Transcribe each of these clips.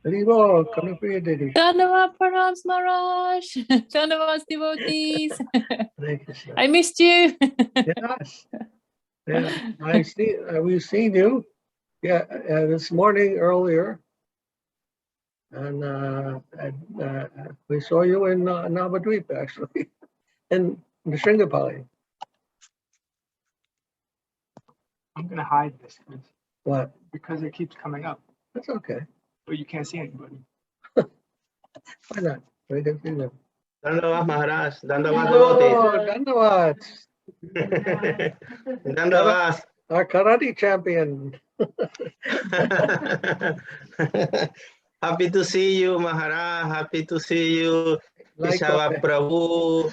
Haribo, Kanupriya Dedi. Dhanava Pranams Maharaj. Dhanavas devotees. I missed you. Yes. Yeah, we've seen you. Yeah, this morning earlier, and we saw you in Navadvip actually, in the Sringapali. I'm gonna hide this. What? Because it keeps coming up. That's okay. But you can't see anybody. Why not? We can see them. Dandavas Maharaj, Dandavas Oh, devotees. Dandavats. Dandavas. Our karate champion. Happy to see you, Maharaj. Happy to see you, Ishava Prabhu,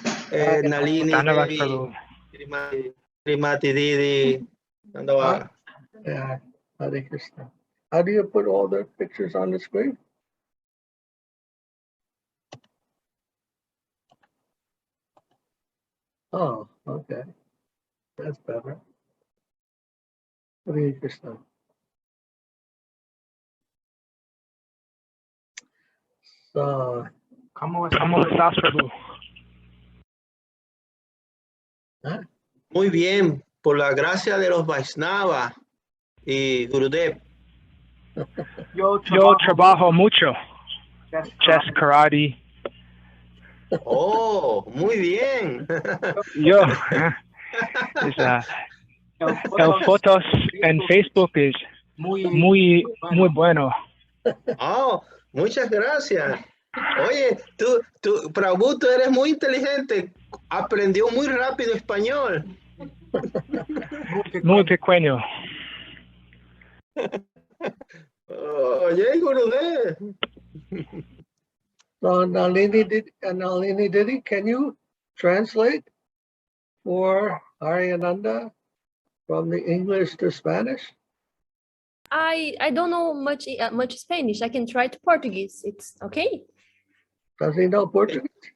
Nalini Dandavas Devi, Prabhu. Srimati Didi. Dandavas. Yeah, Hare Krishna. How do you put all the pictures on the screen? Oh, okay. That's better. Hare Krishna. So, ¿Cómo estás, Prabhu? ¿eh? Muy bien, por la gracia de los Vaishnavas y Gurudev. Yo trabajo mucho. Chess, karate. Oh, muy bien. Yo. El fotos en Facebook es muy bueno. Oh, muchas gracias. Oye, tú, Prabhu, tú eres muy inteligente. Aprendió muy rápido español. Muy pequeño. Oye, Gurudev. So Nalini Didi, can you translate for Ariananda from the English to Spanish? I don't know much Spanish. I can try to Portuguese. It's okay. Does he know Portuguese?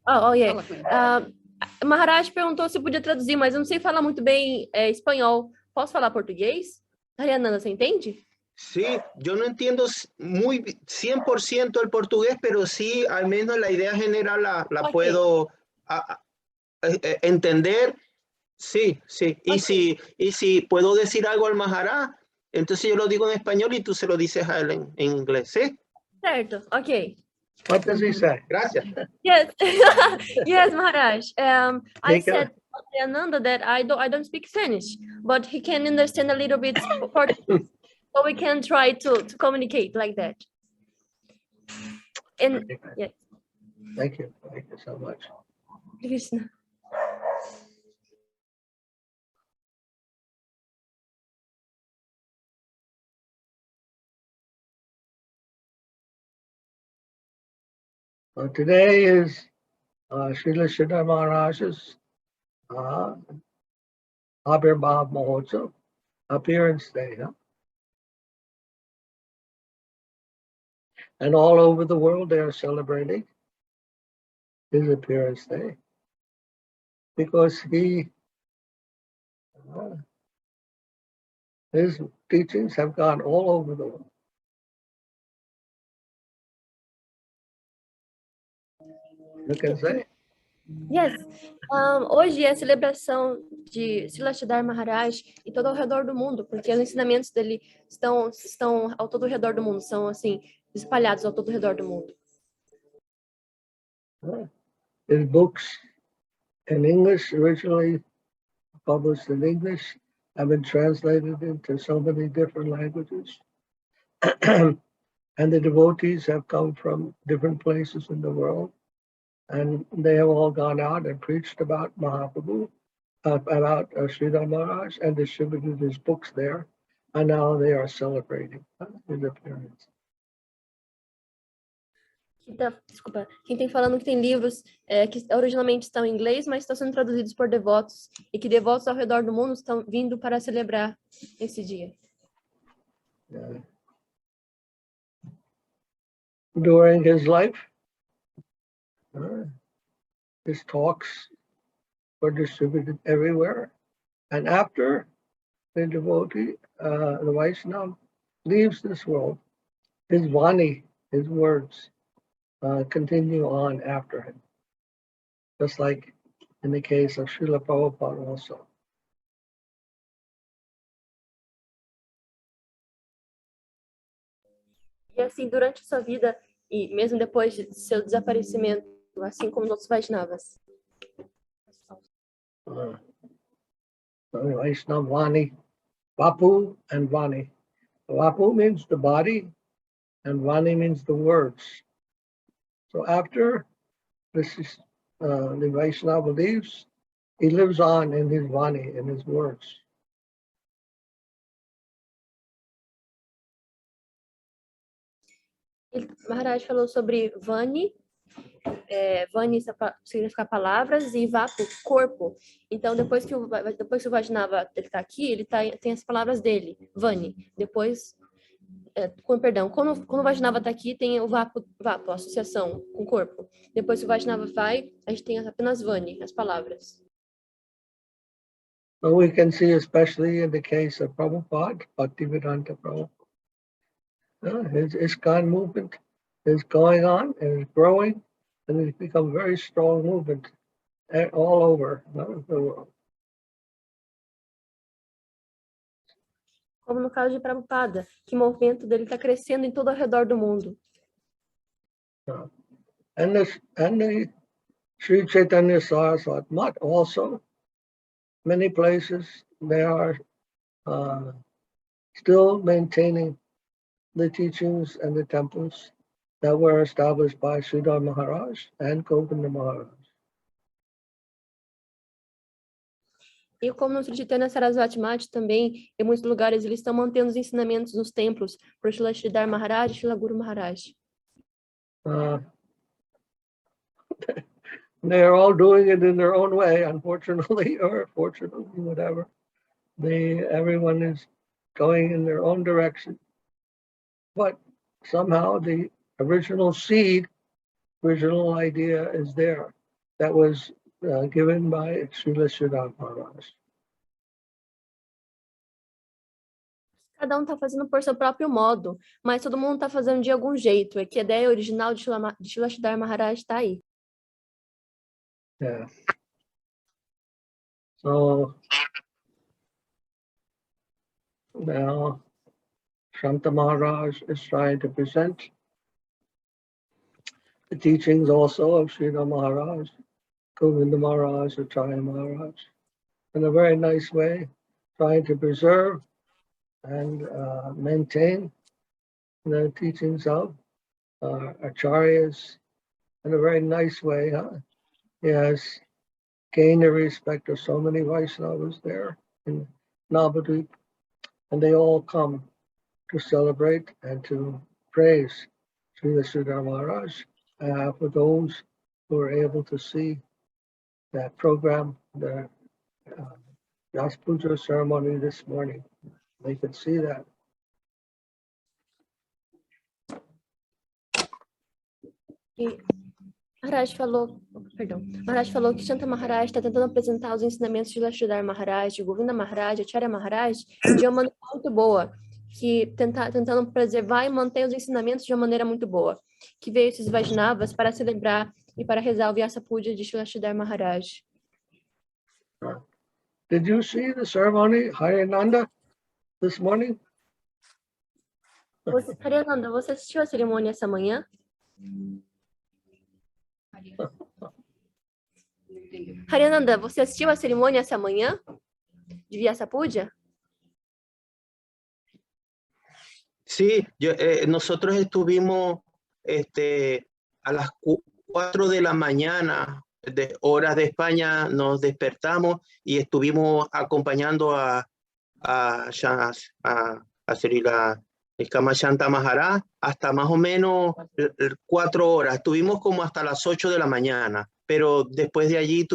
Oh yeah. Maharaj perguntou se podia traduzir, mas eu não sei falar muito bem espanhol. Posso falar português? Ariananda, você entende? Sí, yo no entiendo muy 100% el portugués, pero sí, al menos la idea general la okay. Puedo entender. Sí, sí. Okay. Y si puedo decir algo al Maharaj, entonces yo lo digo en español y tú se lo dices a él en inglés, ¿sí? Certo, ok. What does he say? Gracias. Yes, yes, Maharaj. I said to Ananda that I don't speak Spanish, but he can understand a little bit Portuguese. So we can try to communicate like that. And yes. Thank you so much. Krishna. So today is Srila Sridhara Maharaja's Abhirbhav Mahotsav, appearance day. Huh? And all over the world they are celebrating his appearance day because his teachings have gone all over the world. You can say. Yes. Hoje é a celebração de Srila Maharaj e todo ao redor do mundo, porque os ensinamentos dele estão ao todo redor do mundo, são assim espalhados ao todo redor do mundo. His books in English, originally published in English, have been translated into so many different languages. And the devotees have come from different places in the world. And they have all gone out and preached about Mahaprabhu, about Sridhara Maharaj, and distributed his books there. And now they are celebrating his appearance. Desculpa, quem tem falando que tem livros que originalmente estão em inglês, mas estão sendo traduzidos por devotos, e que devotos ao redor do mundo estão vindo para celebrar esse dia. Yeah. During his life, his talks were distributed everywhere. And after the devotee, the Vaishnava, leaves this world, his Vani his words continue on after him. Just like in the case of Srila Prabhupada also. E assim, durante sua vida, e mesmo depois de seu desaparecimento, assim como os outros Vaishnavas. Vaishnava Vani, Vapu and Vani. Vapu means the body, and Vani means the words. So after this is the Vaishnava leaves, he lives on in his Vani, in his words. Maharaj falou sobre Vani. Vani significa palavras e Vapu, corpo. Então, depois que o Vaishnava está aqui, ele tem as palavras dele, Vani. Depois, quando o Vaishnava está aqui, tem o Vapu, a associação com o corpo. Depois que o Vaishnava vai, a gente tem apenas Vani, as palavras. So we can see, especially in the case of Prabhupada, Bhaktivedanta Prabhupada, his ISKCON movement is going on and is growing, and it's become a very strong movement all over the world. Como no caso de Prabhupada, que o movimento dele está crescendo em todo ao redor do mundo. And the Sri Chaitanya Saraswati Math also, many places they are still maintaining the teachings and the temples that were established by Sridhara Maharaj and Govinda Maharaj. E como no Sri Chaitanya Saraswati Math também, em muitos lugares eles estão mantendo os ensinamentos nos templos por Sridhara Maharaja e Srila Guru Maharaj. They're all doing it in their own way, unfortunately, or fortunately, whatever. Everyone is going in their own direction. But somehow the original seed, original idea is there. That was given by Srila Sridhara Maharaj. Cada um está fazendo por seu próprio modo, mas todo mundo está fazendo de algum jeito. É que a ideia original de Srila Sridhara Maharaj está aí. Yeah. So now Shanta Maharaj is trying to present the teachings also of Sridhar Maharaj, Govinda Maharaj, Acharya Maharaj, in a very nice way, trying to preserve and maintain the teachings of Acharyas in a very nice way. He has gained the respect of so many Vaishnavas there in Navadvip, and they all come to celebrate and to praise Srila Sridhar Maharaj for those who are able to see that program, the Yas Puja ceremony this morning. They could see that. E Maharaj falou que Shanta Maharaj está tentando apresentar os ensinamentos de Sridhar Maharaj, de Govinda Maharaj, Acharya Maharaj, de uma maneira muito boa, que tentando preservar e manter os ensinamentos de uma maneira muito boa, que veio esses Vaishnavas para celebrar e para rezar o Vyasa Puja de Sridhar Maharaj. Did you see the ceremony, Harinanda, this morning? Harinanda, você assistiu a cerimônia essa manhã? Harinanda, você assistiu a cerimônia essa manhã de Vyasa Puja? Sí, nosotros estuvimos a las 4 de la mañana, de horas de España, nos despertamos y estuvimos acompañando a Srila Shanta Maharaj hasta más o menos 4 horas. Estuvimos como hasta las 8 de la mañana, pero después de allí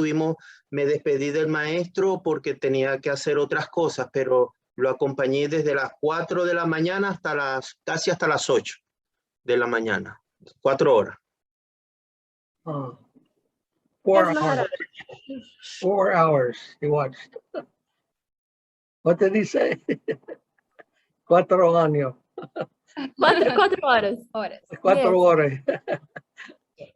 me despedí del maestro porque tenía que hacer otras cosas, pero lo acompañé desde las 4 de la mañana casi hasta las 8 de la mañana. 4 horas. 4 hours. 4 hours he watched. What did he say? 4 años. Quatro horas. Horas. 4 horas.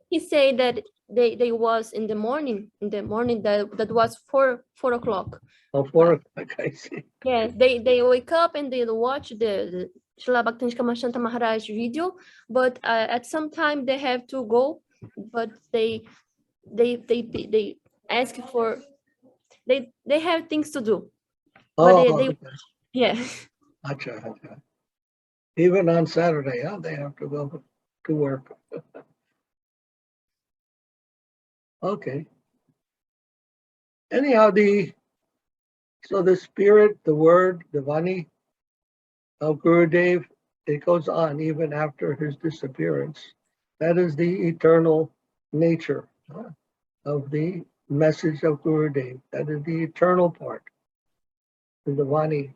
He said that they was in the morning that was 4 o'clock. Oh, 4 o'clock, I see. Yes, they wake up and they watch the Srila Bhakti Maharaj video, but at some time they have to go, but they ask for they have things to do. But Oh, they okay. yeah. Acha, acha. Even on Saturday, huh? They have to go to work. Okay. Anyhow, so the spirit, the word, the Vani of Gurudev, it goes on even after his disappearance. That is the eternal nature of the message of Gurudev. That is the eternal part of the Vani.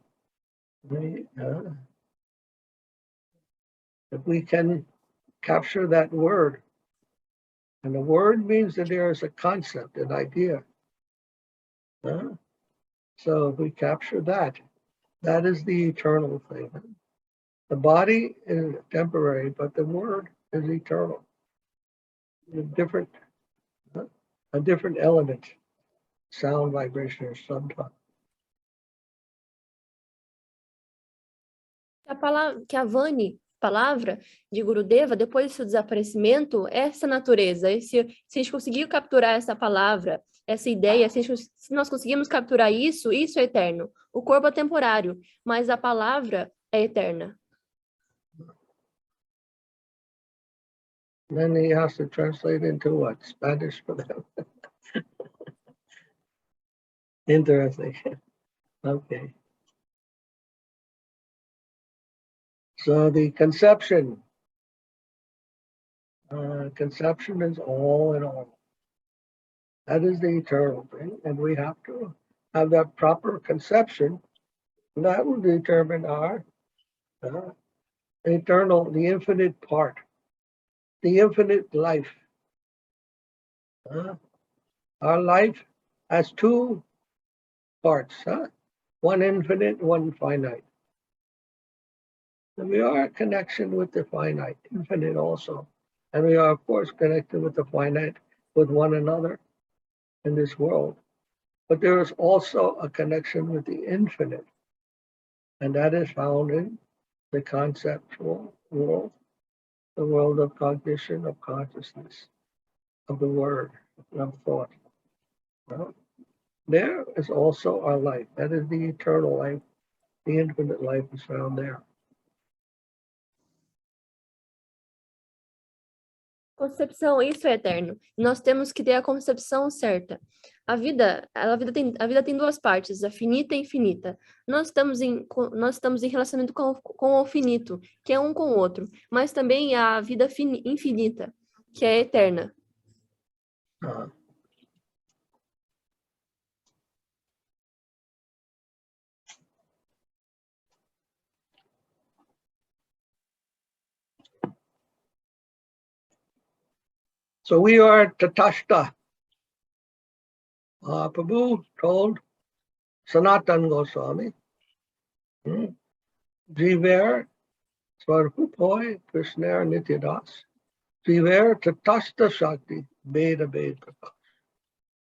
If we can capture that word, and the word means that there is a concept, an idea. So if we capture that, that is the eternal thing. The body is temporary, but the word is eternal. A different element, sound, vibration, or subtone. Que a Vani, palavra de Gurudeva, depois do seu desaparecimento, essa natureza, se a gente conseguir capturar essa palavra, essa ideia, se nós conseguirmos capturar isso é eterno. O corpo é temporário, mas a palavra é eterna. Then he has to translate into what? Spanish for them. Interesting. Okay. So the conception is all in all. That is the eternal thing, and we have to have that proper conception, and that will determine our eternal, the infinite part, the infinite life. Our life has two parts, one infinite, one finite. And we are a connection with the finite, infinite also. And we are, of course, connected with the finite, with one another in this world. But there is also a connection with the infinite. And that is found in the conceptual world, the world of cognition, of consciousness, of the word, of thought. Well, there is also our life. That is the eternal life. The infinite life is found there. Concepção, isso é eterno. Nós temos que ter a concepção certa. A vida tem duas partes, a finita e infinita. Nós estamos em relacionamento com o finito, que é um com o outro, mas também a vida infinita, que é eterna. So we are Tatashta. Prabhu told Sanatana Goswami, Jiver Svarupoi Krishna Nityadas, Jiver Tatashta Shakti Veda Prakash.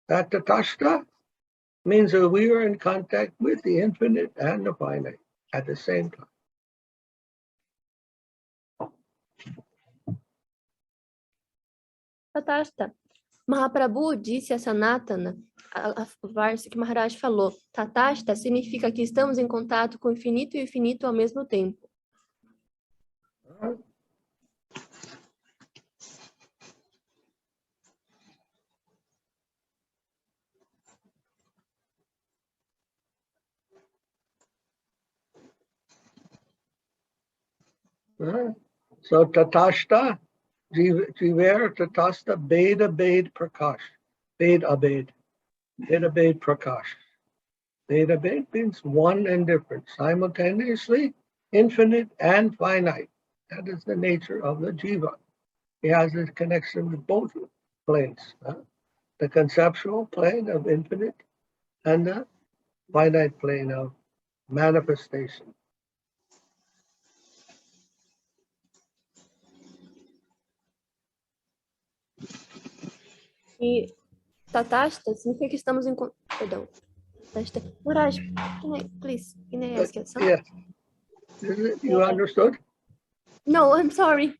That Tatashta means that we are in contact with the infinite and the finite at the same time. Tatashta. Mahaprabhu disse a Sanatana, a verso que Maharaj falou, Tatashta significa que estamos em contato com o infinito e o infinito ao mesmo tempo. So Tatashta, Jiver Tatashta Veda Prakash. Veda Prakash. Veda means one and different, simultaneously infinite and finite. That is the nature of the jiva. He has this connection with both planes, the conceptual plane of infinite and the finite plane of manifestation. E Tatashta significa que estamos em... Perdão. Tatashta. Maharaj, please, can I ask you something? Yes. You understood? No, I'm sorry.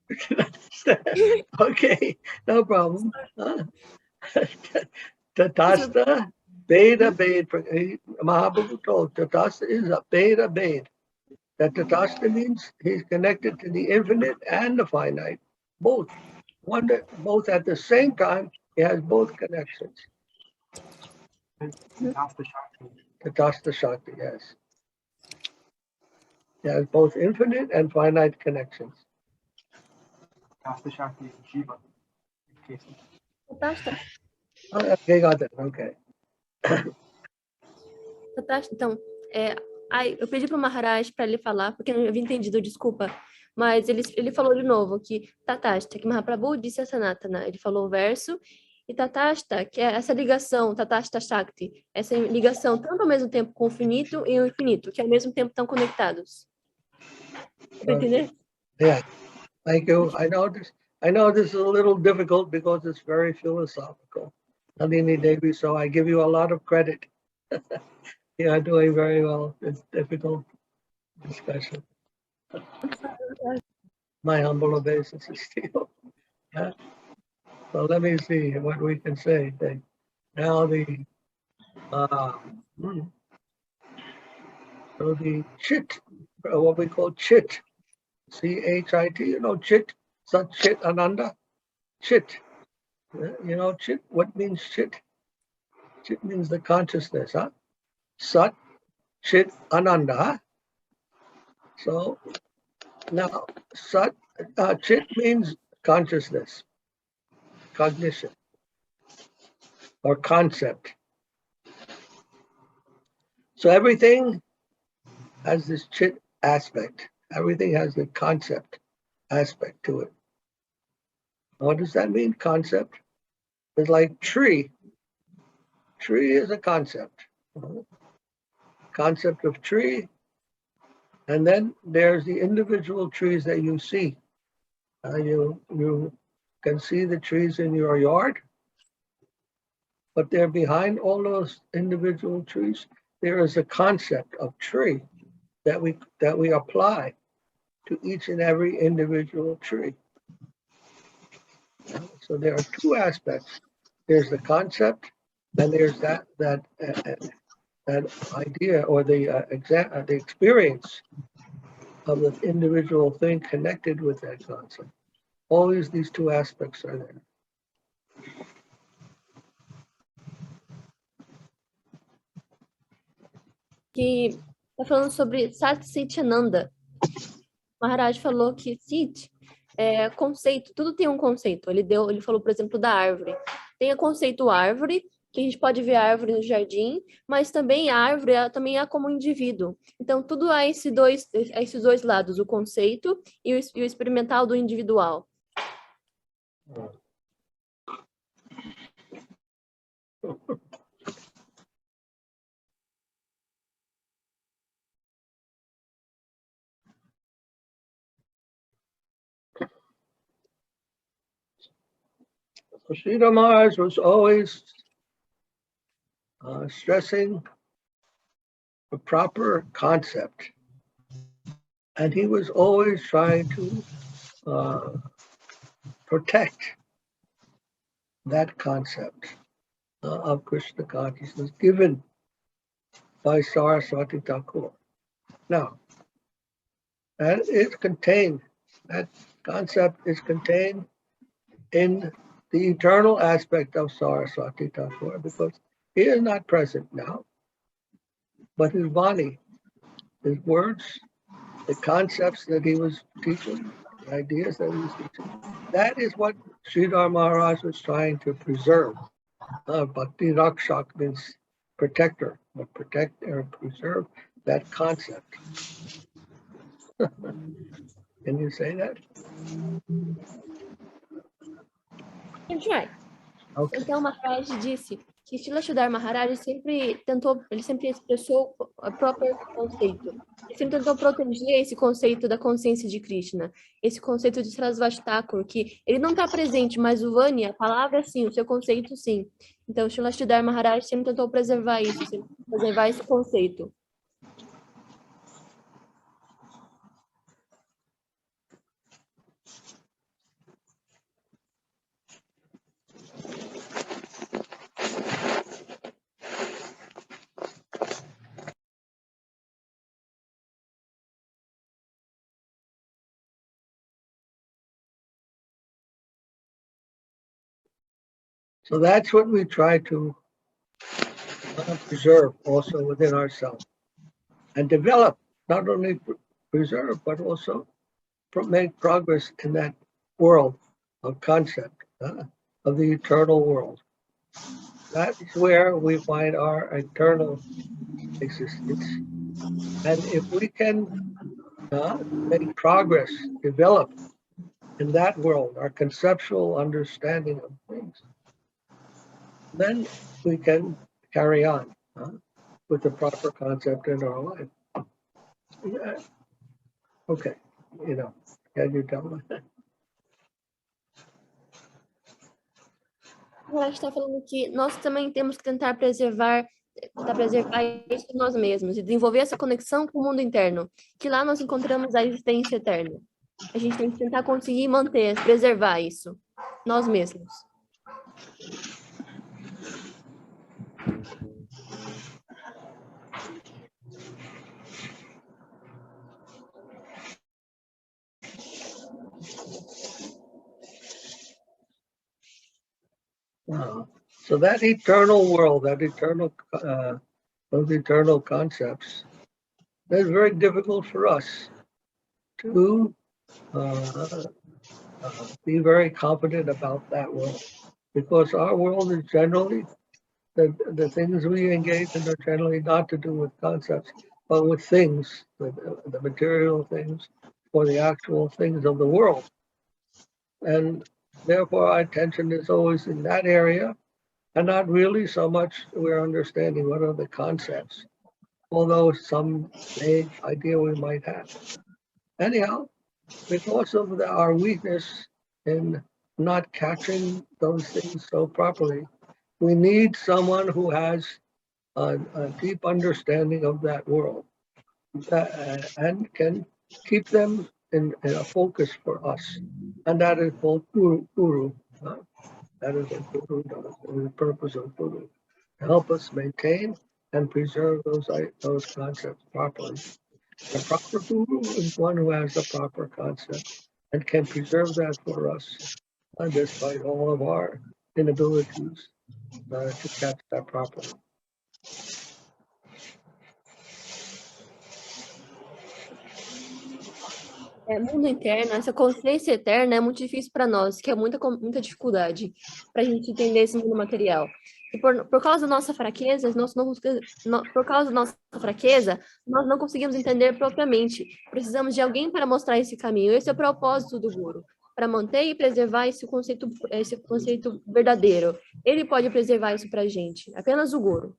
Okay, no problem. Tatasta, Beda Bed. Mahaprabhu told Tatasta is a Beda Bed. That Tatasta means he's connected to the infinite and the finite, both. Both at the same time, he has both connections. Tatasta Shakti, yes. He has both infinite and finite connections. Tatashta. Okay, got it. Okay. Tatashta, então, eu pedi para o Maharaj para ele falar, porque eu não havia entendido, desculpa, mas ele falou de novo que Tatashta, que Mahaprabhu disse a Sanatana, ele falou o verso, e Tatashta, que é essa ligação, Tatashta Shakti, essa ligação tanto ao mesmo tempo com o finito e o infinito, que ao mesmo tempo estão conectados. Para entender? Yeah, thank you. I know this is a little difficult because it's very philosophical. Nalini Devi, so I give you a lot of credit. You are doing very well. It's difficult discussion. My humble obeisance to you. Yeah. So let me see what we can say. Now so the chit, what we call chit, C-H-I-T, you know, chit, sat-cit-ananda, chit. You know, chit, what means chit? Chit means the consciousness, huh? Sat-cit-ananda, huh? So now, chit means consciousness, cognition, or concept. So everything has this chit aspect. Everything has the concept aspect to it. What does that mean, concept? It's like tree. Tree is a concept. Concept of tree. And then there's the individual trees that you see. You can see the trees in your yard, but they're behind all those individual trees. There is a concept of tree that we apply to each and every individual tree. So there are two aspects. There's the concept, and there's that idea or the experience of the individual thing connected with that concept. Always these two aspects are there. Que está falando sobre sat-cit-ananda. Maharaj falou que sit é conceito, tudo tem um conceito. Ele falou, por exemplo, da árvore. Tem o conceito árvore, que a gente pode ver a árvore no jardim, mas também a árvore também é como um indivíduo. Então, tudo há esses dois lados, o conceito e o experimental do individual. Sridhara Maharaja was always stressing the proper concept. And he was always trying to protect that concept of Krishna consciousness given by Saraswati Thakur. Now, that concept is contained in the eternal aspect of Saraswati Thakur, because he is not present now, but his body, his words, the concepts that he was teaching, the ideas that he was teaching, that is what Sridhara Maharaj was trying to preserve. Bhakti Rakshak means protector, but protect or preserve that concept. Can you say that? Can try. Okay. Então, Maharaj disse que Srila Maharaja ele sempre expressou o próprio conceito. Ele sempre tentou proteger esse conceito da consciência de Krishna, esse conceito de Sarasvati, que ele não está presente, mas o Vani, a palavra sim, o seu conceito sim. Então, Srila Maharaja sempre tentou preservar isso, sempre preservar esse conceito. So that's what we try to preserve also within ourselves and develop, not only preserve, but also make progress in that world of concept, of the eternal world. That's where we find our eternal existence. And if we can make progress, develop in that world, our conceptual understanding of things, then we can carry on with the proper concept in our life. Yeah. Okay, can you tell me? A gente está falando que nós também temos que tentar preservar isso em nós mesmos e desenvolver essa conexão com o mundo interno, que lá nós encontramos a existência eterna. A gente tem que tentar conseguir manter, preservar isso, nós mesmos. So that eternal world, that eternal, those eternal concepts, it's very difficult for us to be very confident about that world, because our world is generally, the things we engage in are generally not to do with concepts, but with things, the material things, or the actual things of the world. And therefore our attention is always in that area, and not really so much we're understanding what are the concepts, although some vague idea we might have. Anyhow, because of our weakness in not catching those things so properly, we need someone who has a deep understanding of that world and can keep them in a focus for us. And that is called Guru. That is what Guru does, the purpose of Guru, to help us maintain and preserve those concepts properly. The proper Guru is one who has the proper concept and can preserve that for us, despite all of our inabilities to catch that properly. Mundo interno, essa consciência eterna é muito difícil para nós, que é muita dificuldade para a gente entender esse mundo material. E por causa da nossa fraqueza, nós não conseguimos entender propriamente. Precisamos de alguém para mostrar esse caminho. Esse é o propósito do Guru, para manter e preservar esse conceito verdadeiro. Ele pode preservar isso para a gente, apenas o Guru.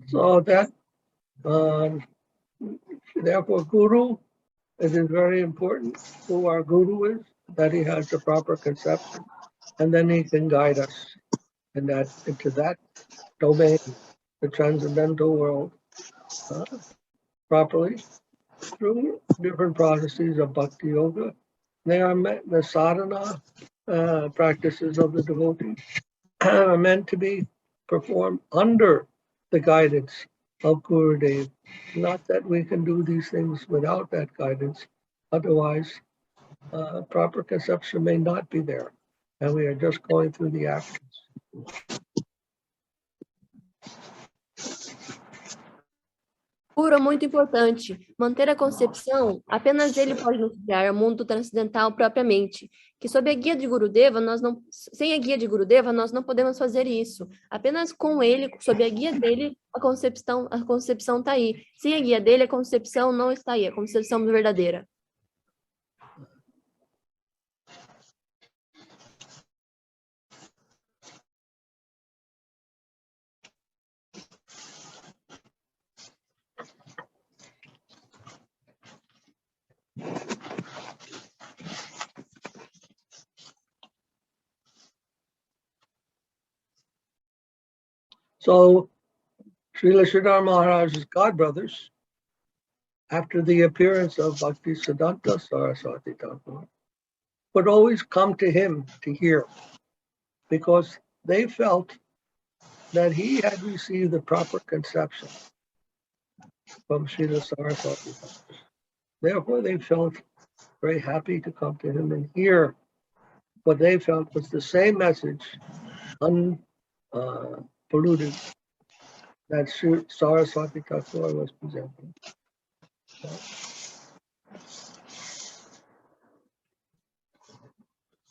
So that, therefore, Guru, it is very important who our Guru is, that he has the proper conception, and then he can guide us into that domain, the transcendental world, properly through different processes of Bhakti Yoga. They are meant, the sadhana practices of the devotee are meant to be performed under the guidance of Gurudev. Not that we can do these things without that guidance. Otherwise, proper conception may not be there, and we are just going through the actions. Puro, muito importante. Manter a concepção, apenas ele pode nos guiar ao mundo transcendental propriamente. Que sob a guia de Gurudeva, sem a guia de Gurudeva, nós não podemos fazer isso. Apenas com ele, sob a guia dele, a concepção está aí. Sem a guia dele, a concepção não está aí, a concepção verdadeira. So, Srila Maharaj's godbrothers, after the appearance of Bhakti Siddhanta Saraswati Thakur, would always come to him to hear, because they felt that he had received the proper conception from Srila Saraswati Thakur. Therefore, they felt very happy to come to him and hear what they felt was the same message, unpolluted, that Saraswati Thakur was presenting.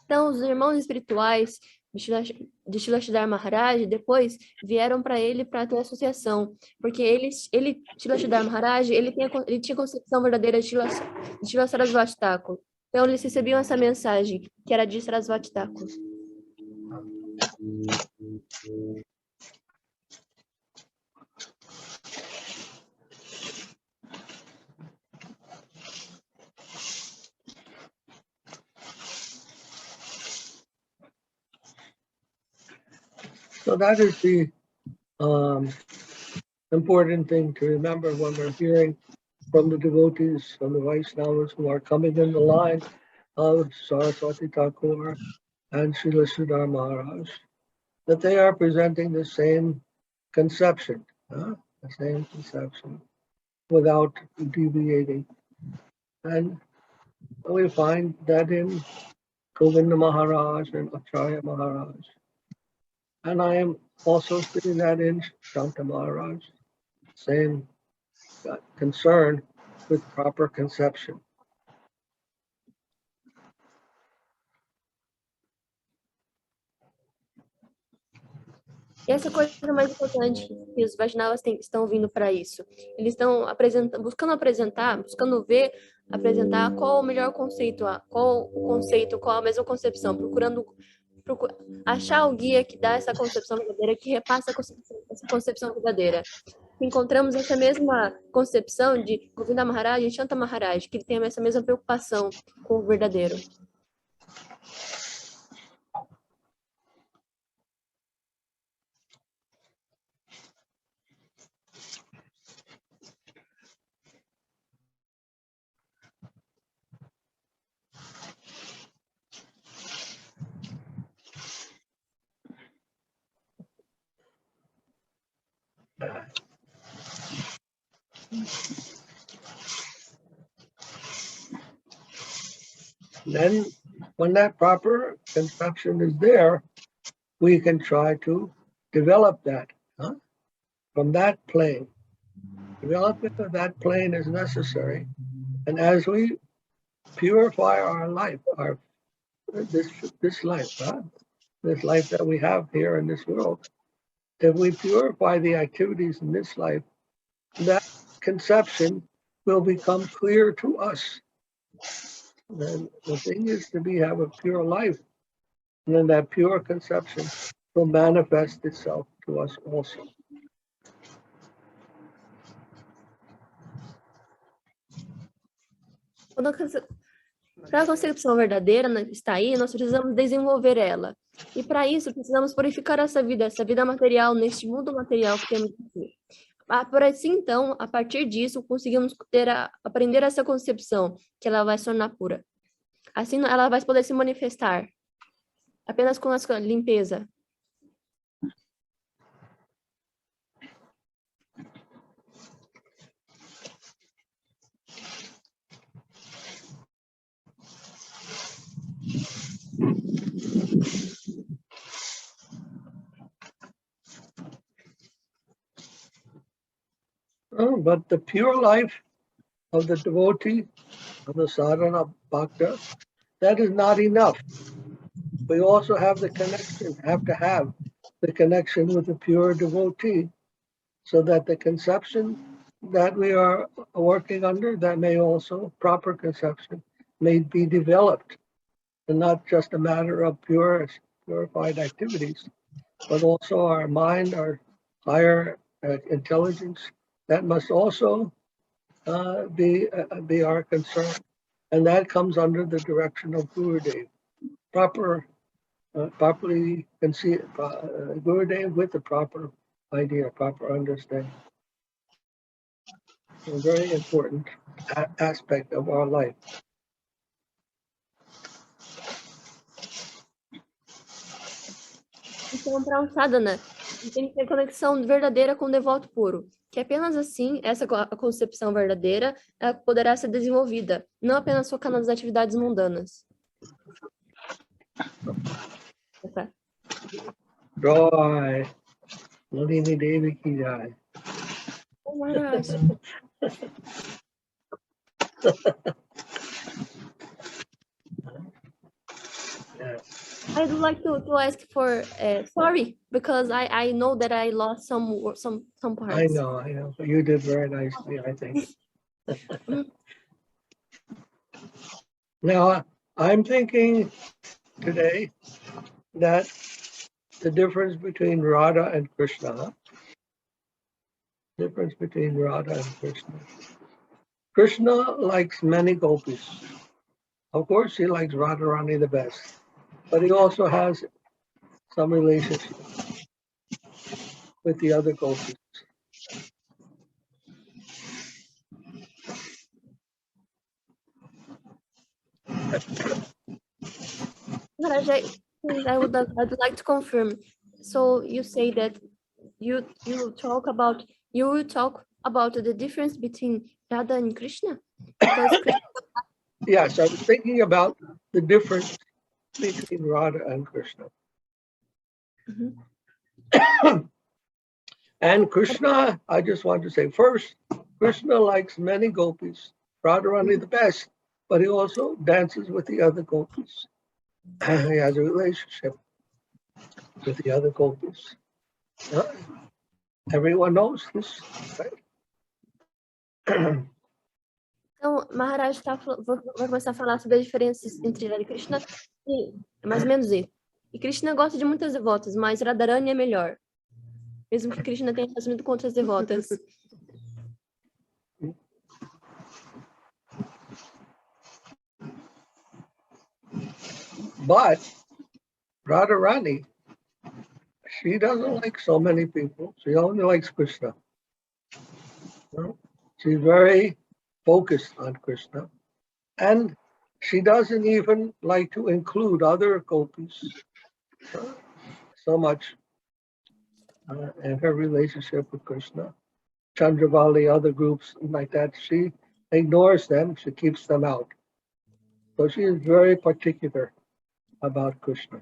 Então, os irmãos espirituais de Srila Maharaja depois vieram para ele para ter associação, porque Srila Maharaja, ele tinha concepção verdadeira de Srila Sarasvati Thakur. Então, eles recebiam essa mensagem, que era de Sarasvati Thakur. So that is the important thing to remember when we're hearing from the devotees, from the Vaishnavas who are coming in the line of Saraswati Thakur and Srila Sridhara Maharaj, that they are presenting the same conception, the same conception, without deviating. And we find that in Govinda Maharaj and Acharya Maharaj. And I am also seeing that in Shanta Maharaj, same concern with proper conception. E essa coisa mais importante que os Vaishnavas estão vindo para isso. Eles estão buscando apresentar qual o melhor conceito, qual a mesma concepção, procurando achar o guia que dá essa concepção verdadeira, que repassa essa concepção verdadeira. Encontramos essa mesma concepção de Govinda Maharaj e Shanta Maharaj, que ele tem essa mesma preocupação com o verdadeiro. Then, when that proper conception is there, we can try to develop that from that plane. Development of that plane is necessary. And as we purify our life, this life that we have here in this world, if we purify the activities in this life, that conception will become clear to us. And the thing is to have a pure life, and then that pure conception will manifest itself to us also. Para a concepção verdadeira está aí, nós precisamos desenvolver ela. E para isso, precisamos purificar essa vida material, neste mundo material que temos aqui. Por assim, então, a partir disso, conseguimos aprender essa concepção, que ela vai se tornar pura. Assim, ela vai poder se manifestar apenas com a limpeza. But the pure life of the devotee, of the sadhana bhakta, that is not enough. We also have the connection, have to have the connection with the pure devotee, so that the conception that we are working under, that may also, proper conception, may be developed, and not just a matter of purified activities, but also our mind, our higher intelligence, that must also be our concern. And that comes under the direction of Gurudev. Properly conceive Gurudev with the proper idea, proper understanding. A very important aspect of our life. Então, para um sadhana, tem que ter conexão verdadeira com o devoto puro, que apenas assim, essa concepção verdadeira, ela poderá ser desenvolvida, não apenas focando nas atividades mundanas. Okay. Joy. Nalini Devi ki jai. Oh, Maharaj. Yeah. I'd like to ask for sorry, because I know that I lost some parts. I know. But you did very nicely, I think. Now, I'm thinking today that the difference between Radha and Krishna, Krishna likes many gopis. Of course, he likes Radharani the best, but he also has some relationship with the other gopis. Maharaj, I'd like to confirm. So you say that you will talk about the difference between Radha and Krishna? Because Yes, I was thinking about the difference between Radha and Krishna. And Krishna, I just want to say first, Krishna likes many gopis, Radharani the best, but he also dances with the other gopis. He has a relationship with the other gopis. Everyone knows this, right? Então, Maharaj vai começar a falar sobre a diferença entre Radha e Krishna, e é mais ou menos isso. E Krishna gosta de muitas devotas, mas Radharani é melhor, mesmo que Krishna tenha relacionamento com outras devotas. But Radharani, she doesn't like so many people. She only likes Krishna. She's very focused on Krishna. And she doesn't even like to include other gopis so much in her relationship with Krishna. Chandravali, other groups like that, she ignores them, she keeps them out. So she is very particular about Krishna.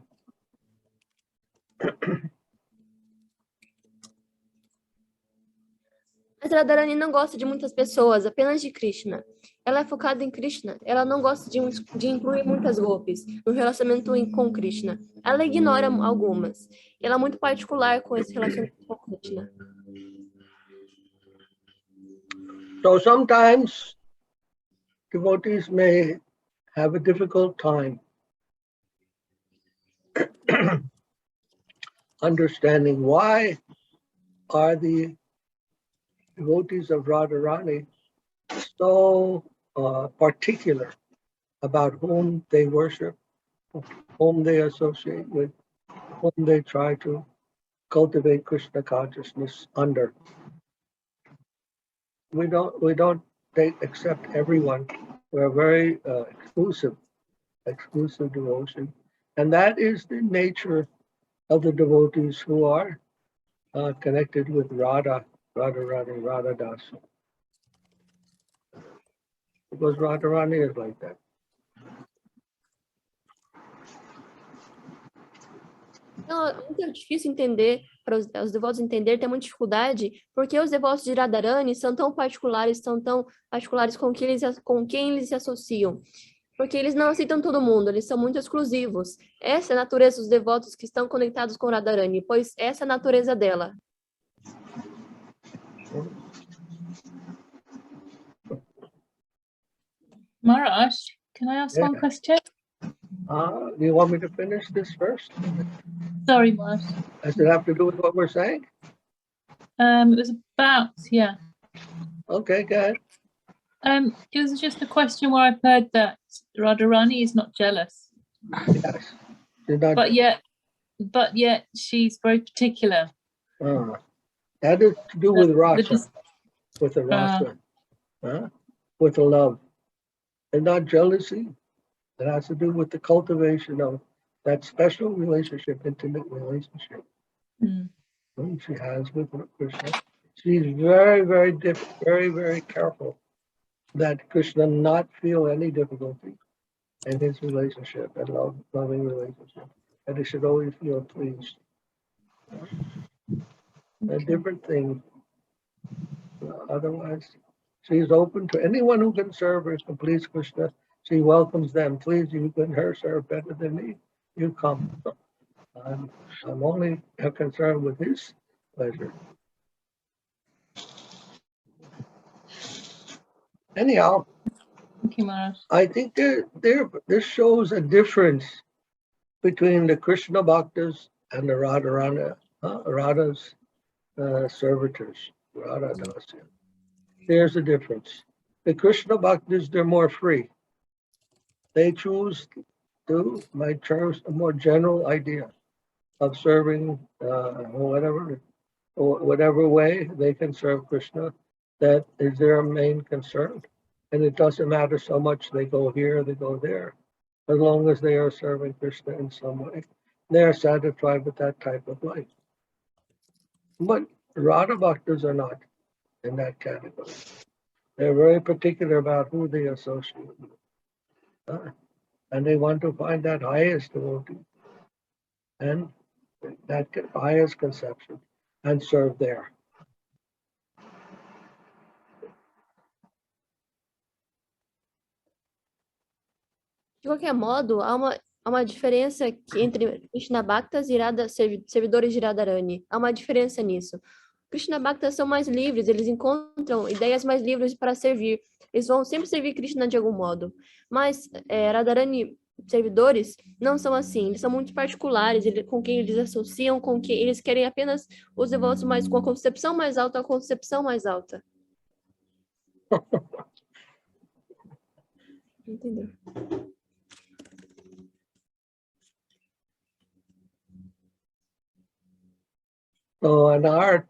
Mas Radharani não gosta de muitas pessoas, apenas de Krishna. Ela é focada em Krishna. Ela não gosta de incluir muitas gopis no relacionamento com Krishna. Ela ignora algumas. Ela é muito particular com esse relacionamento com Krishna. So sometimes devotees may have a difficult time understanding why are the devotees of Radharani so particular about whom they worship, whom they associate with, whom they try to cultivate Krishna consciousness under. We don't accept everyone. We're very exclusive devotion, and that is the nature of the devotees who are connected with Radharani, Radha Dasa. Because Radharani is like that. Então, é muito difícil entender para os devotos entender, tem muita dificuldade, porque os devotos de Radharani são tão particulares com quem eles se associam. Porque eles não aceitam todo mundo, eles são muito exclusivos. Essa é a natureza dos devotos que estão conectados com Radharani, pois essa é a natureza dela. Maharaj, can I ask one question? Do you want me to finish this first? Sorry, Maharaj. Does it have to do with what we're saying? It was about, yeah. Okay, go ahead. It was just a question where I've heard that Radharani is not jealous, Yes. She's not, but yet she's very particular. that is to do with rasa, this- with the rasa, with the love, and not jealousy. It has to do with the cultivation of that special relationship, intimate relationship she has with Krishna. She's very, very very, very careful that Krishna not feel any difficulty in his relationship and loving relationship, and he should always feel pleased. A different thing. Otherwise, she's open to anyone who can serve her to please Krishna. She welcomes them. Please, you can serve better than me. You come. I'm only concerned with his pleasure. Anyhow, Thank you, Maharaj. I think this shows a difference between the Krishna Bhaktas and the Radha's servitors, Radha Dasya. There's a difference. The Krishna Bhaktas, they're more free. They choose to, might choose a more general idea of serving whatever way they can serve Krishna. That is their main concern. And it doesn't matter so much they go here, they go there. As long as they are serving Krishna in some way, they are satisfied with that type of life. But Radha Bhaktas are not in that category. They're very particular about who they associate with. And they want to find that highest devotee and that highest conception and serve there. De qualquer modo, há uma diferença entre Krishna Bhaktas e servidores de Radharani. Há uma diferença nisso. Krishna Bhaktas são mais livres, eles encontram ideias mais livres para servir. Eles vão sempre servir Krishna de algum modo. Mas Radharani servidores não são assim, eles são muito particulares, com quem eles associam, com quem eles querem apenas os devotos mais com a concepção mais alta, a concepção mais alta. Entendeu? So in our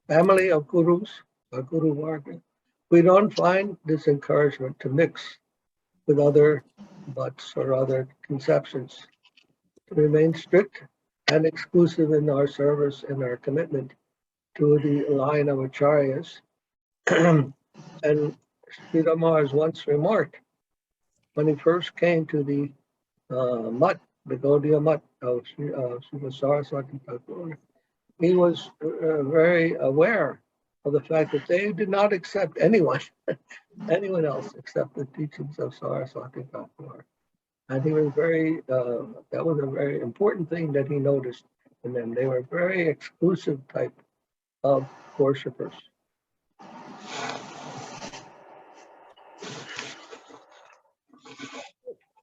family of gurus, our Guru Varga, we don't find this encouragement to mix with other butts or other conceptions. To remain strict and exclusive in our service and our commitment to the line of acharyas. And Sridhara Maharaj once remarked, when he first came to the mutt, the Gaudiya mutt of Srila Saraswati Thakur, he was very aware of the fact that they did not accept anyone else except the teachings of Saraswati Thakur. And he was that was a very important thing that he noticed in them. They were very exclusive type of worshippers.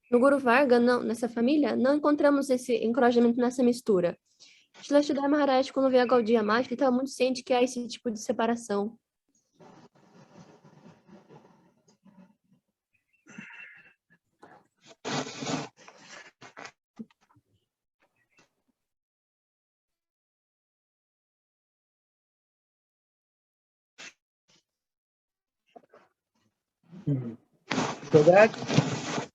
No Guru Varga, nessa família, não encontramos esse encorajamento nessa mistura. Srila Maharaj, quando veio a Gaudiya Math, ele estava muito ciente que há esse tipo de separação. So that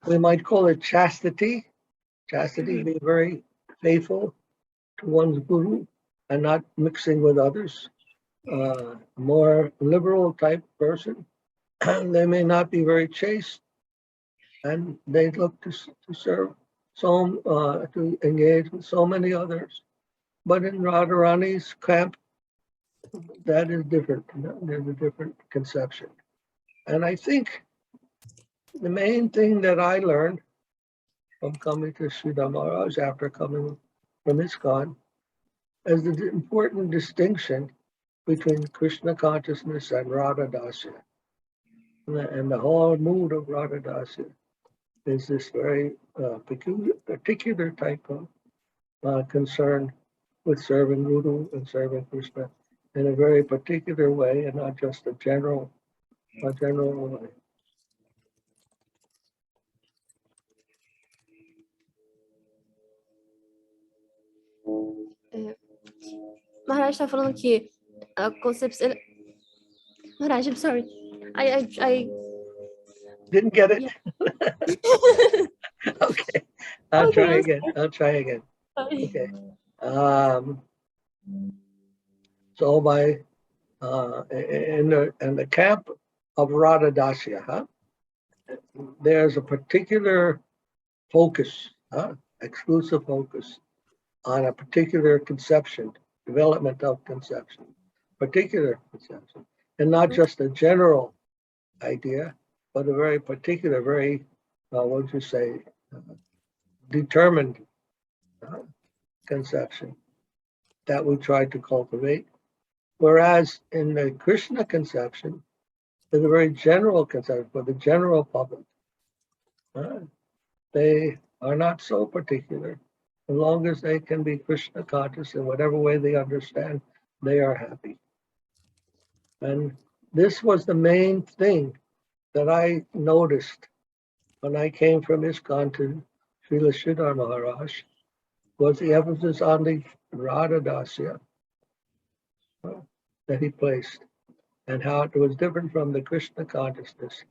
we might call it chastity. Chastity, being very faithful to one's guru and not mixing with others. More liberal type person, they may not be very chaste, and they look to serve to engage with so many others But in Radharani's camp, that is different. There's a different conception. And I think the main thing that I learned from coming to Sridhar Maharaj after coming from ISKCON is the important distinction between Krishna consciousness and Radha Dasya. And the whole mood of Radha Dasya is this very particular type of concern with serving Guru and serving Krishna in a very particular way and not just a general way. Maharaj está falando que a concepção... Maharaj, I'm sorry. I Didn't get it? Okay, I'll try again. Sorry. Okay. So by in the camp of Radha Dasya, there's a particular focus, exclusive focus on a particular conception, development of conception, particular conception, and not just a general idea, but a very particular, very, what would you say, determined conception that we try to cultivate. Whereas in the Krishna conception, there's a very general conception for the general public. They are not so particular. As long as they can be Krishna conscious in whatever way they understand, they are happy. And this was the main thing that I noticed when I came from ISKCON to Srila Sridhar Maharaj, was the emphasis on the Radha Dasya that he placed, and how it was different from the Krishna consciousness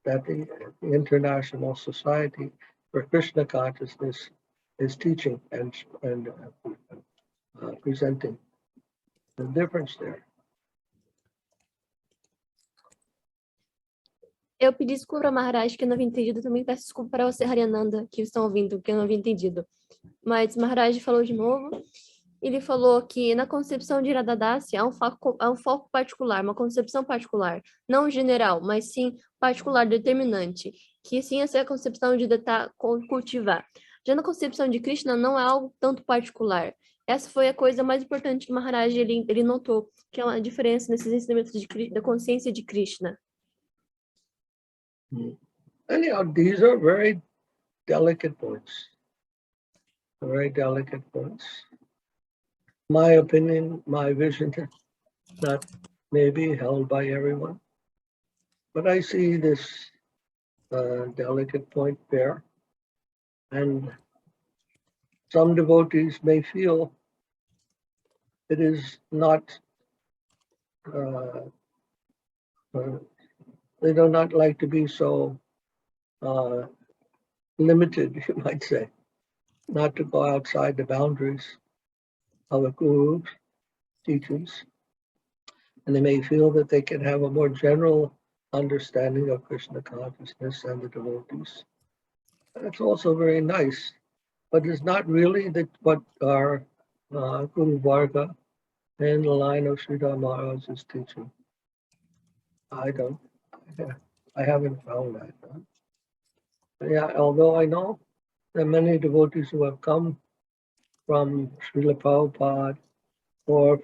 that the International Society for Krishna Consciousness is teaching and presenting. The difference there. Eu pedi desculpa para Maharaj que eu não havia entendido. Também peço desculpa para você, Hariananda, que estão ouvindo, que eu não havia entendido. Mas Maharaj falou de novo. Ele falou que na concepção de Radhadasya há um foco particular, uma concepção particular, não general, mas sim particular, determinante, que sim essa é a concepção de cultivar. Já na concepção de Krishna não é algo tanto particular. Essa foi a coisa mais importante que Maharaj ele notou, que é uma diferença nesses ensinamentos da consciência de Krishna. Anyhow, these are very delicate points. Very delicate points. My opinion, my vision, not maybe held by everyone, but I see this delicate point there, and some devotees may feel it is not, they do not like to be so limited, you might say, not to go outside the boundaries of a guru's teachings. And they may feel that they can have a more general understanding of Krishna consciousness and the devotees. That's also very nice, but it's not really what our Guru Varga and the line of Sridhar Maharaj is teaching. I haven't found that. Yeah, although I know there are many devotees who have come from Srila Prabhupada or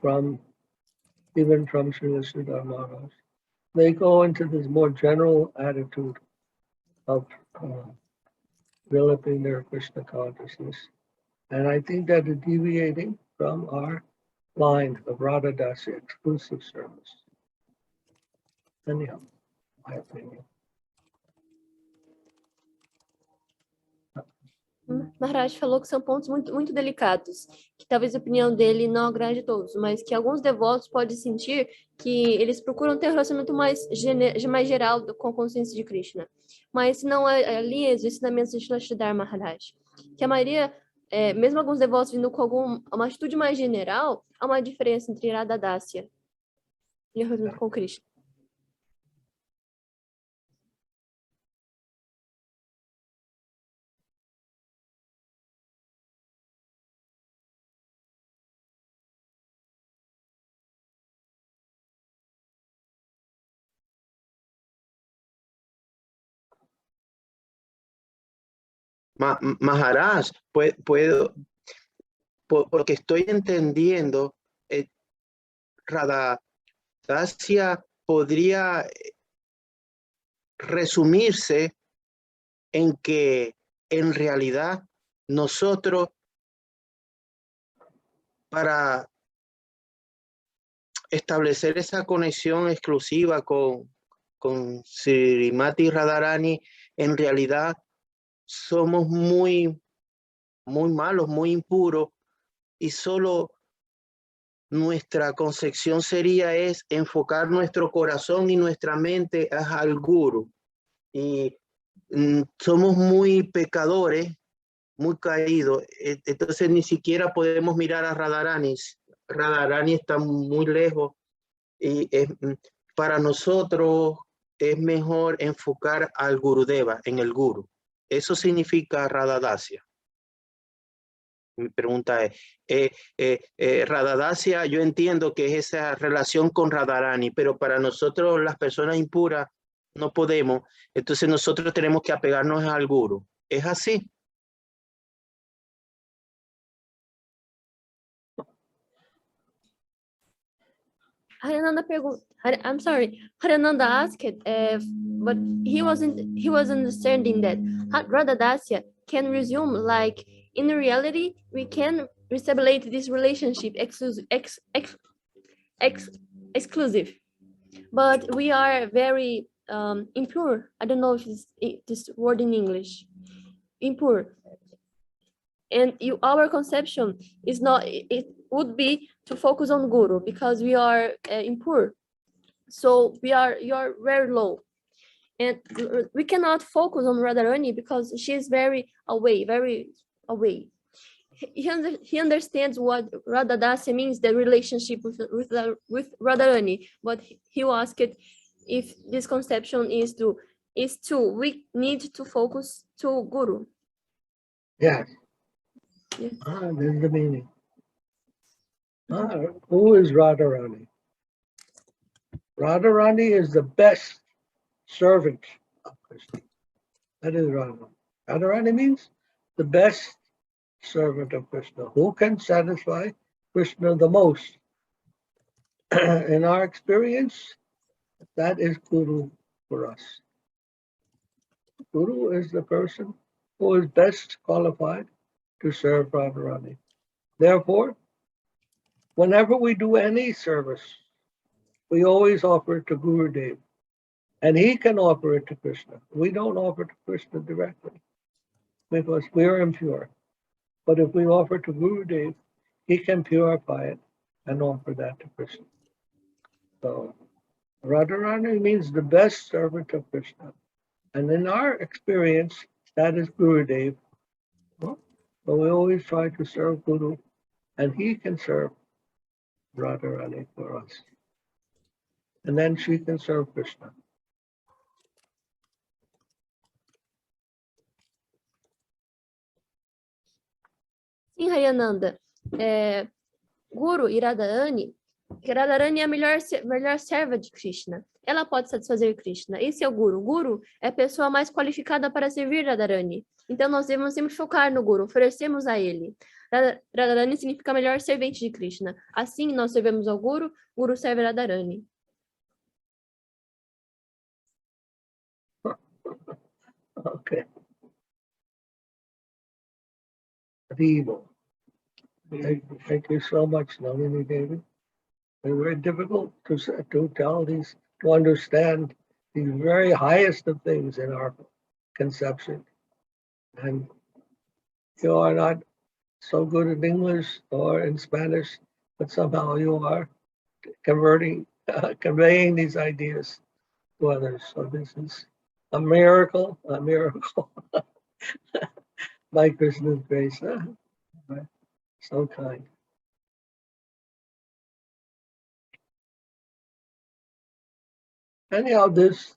even from Srila Sridhar Maharaj. They go into this more general attitude of developing their Krishna consciousness. And I think that is deviating from our line of Radha Dasya, exclusive service. Anyhow, my opinion. Maharaj falou que são pontos muito, muito delicados, que talvez a opinião dele não agrade a todos, mas que alguns devotos podem sentir que eles procuram ter um relacionamento mais geral com a consciência de Krishna. Mas não alinha os ensinamentos de Srila Maharaj. Que a maioria, mesmo alguns devotos vindo com uma atitude mais general, há uma diferença entre Radha Dasya e o relacionamento com Krishna. Maharaj, puedo, porque estoy entendiendo, Radhadasya podría resumirse en que en realidad nosotros, para establecer esa conexión exclusiva con Srimati Radharani, en realidad somos muy malos, muy impuros, y solo nuestra concepción sería enfocar nuestro corazón y nuestra mente al Guru. Y somos muy pecadores, muy caídos, entonces ni siquiera podemos mirar a Radharani. Radharani está muy lejos y para nosotros es mejor enfocar al Gurudeva, en el Guru. Eso significa Radhadasya. Mi pregunta es, Radhadasya, yo entiendo que es esa relación con Radharani, pero para nosotros las personas impuras no podemos, entonces nosotros tenemos que apegarnos al Guru. ¿Es así? Harinanda I'm sorry. Harinanda asked, but he was understanding that Radhadasya can resume, like in reality, we can establish this relationship exclusive, but we are very impure. I don't know if it's this word in English, impure. And our conception is not, it would be to focus on Guru because we are impure. So you're very low. And we cannot focus on Radharani because she is very away. He understands what Radhadasya means, the relationship with Radharani, but he asked if this conception is we need to focus to Guru. Yes. Yes. There's the meaning. Who is Radharani? Radharani is the best servant of Krishna. That is Radharani. Radharani means the best servant of Krishna. Who can satisfy Krishna the most? In our experience, that is Guru for us. Guru is the person who is best qualified to serve Radharani. Therefore, whenever we do any service, we always offer it to Gurudev. And he can offer it to Krishna. We don't offer it to Krishna directly because we are impure. But if we offer to Gurudev, he can purify it and offer that to Krishna. So Radharani means the best servant of Krishna. And in our experience, that is Gurudev. So we always try to serve Guru, and he can serve Radharani for us. And then she can serve Krishna. Sim, Hayananda. Guru e Radharani, que Radharani é a melhor serva de Krishna. Ela pode satisfazer Krishna. Esse é o Guru. Guru é a pessoa mais qualificada para servir Radharani. Então, nós devemos sempre focar no Guru, oferecemos a ele. Radharani significa melhor servente de Krishna. Assim, nós servemos ao Guru, Guru serve Radharani. Okay. Evil. Thank you so much, Nalini David. It's very difficult to tell these, to understand the very highest of things in our conception. And you are not so good in English or in Spanish, but somehow you are conveying these ideas to others. So this is a miracle by Krishna's grace. So kind. Anyhow, this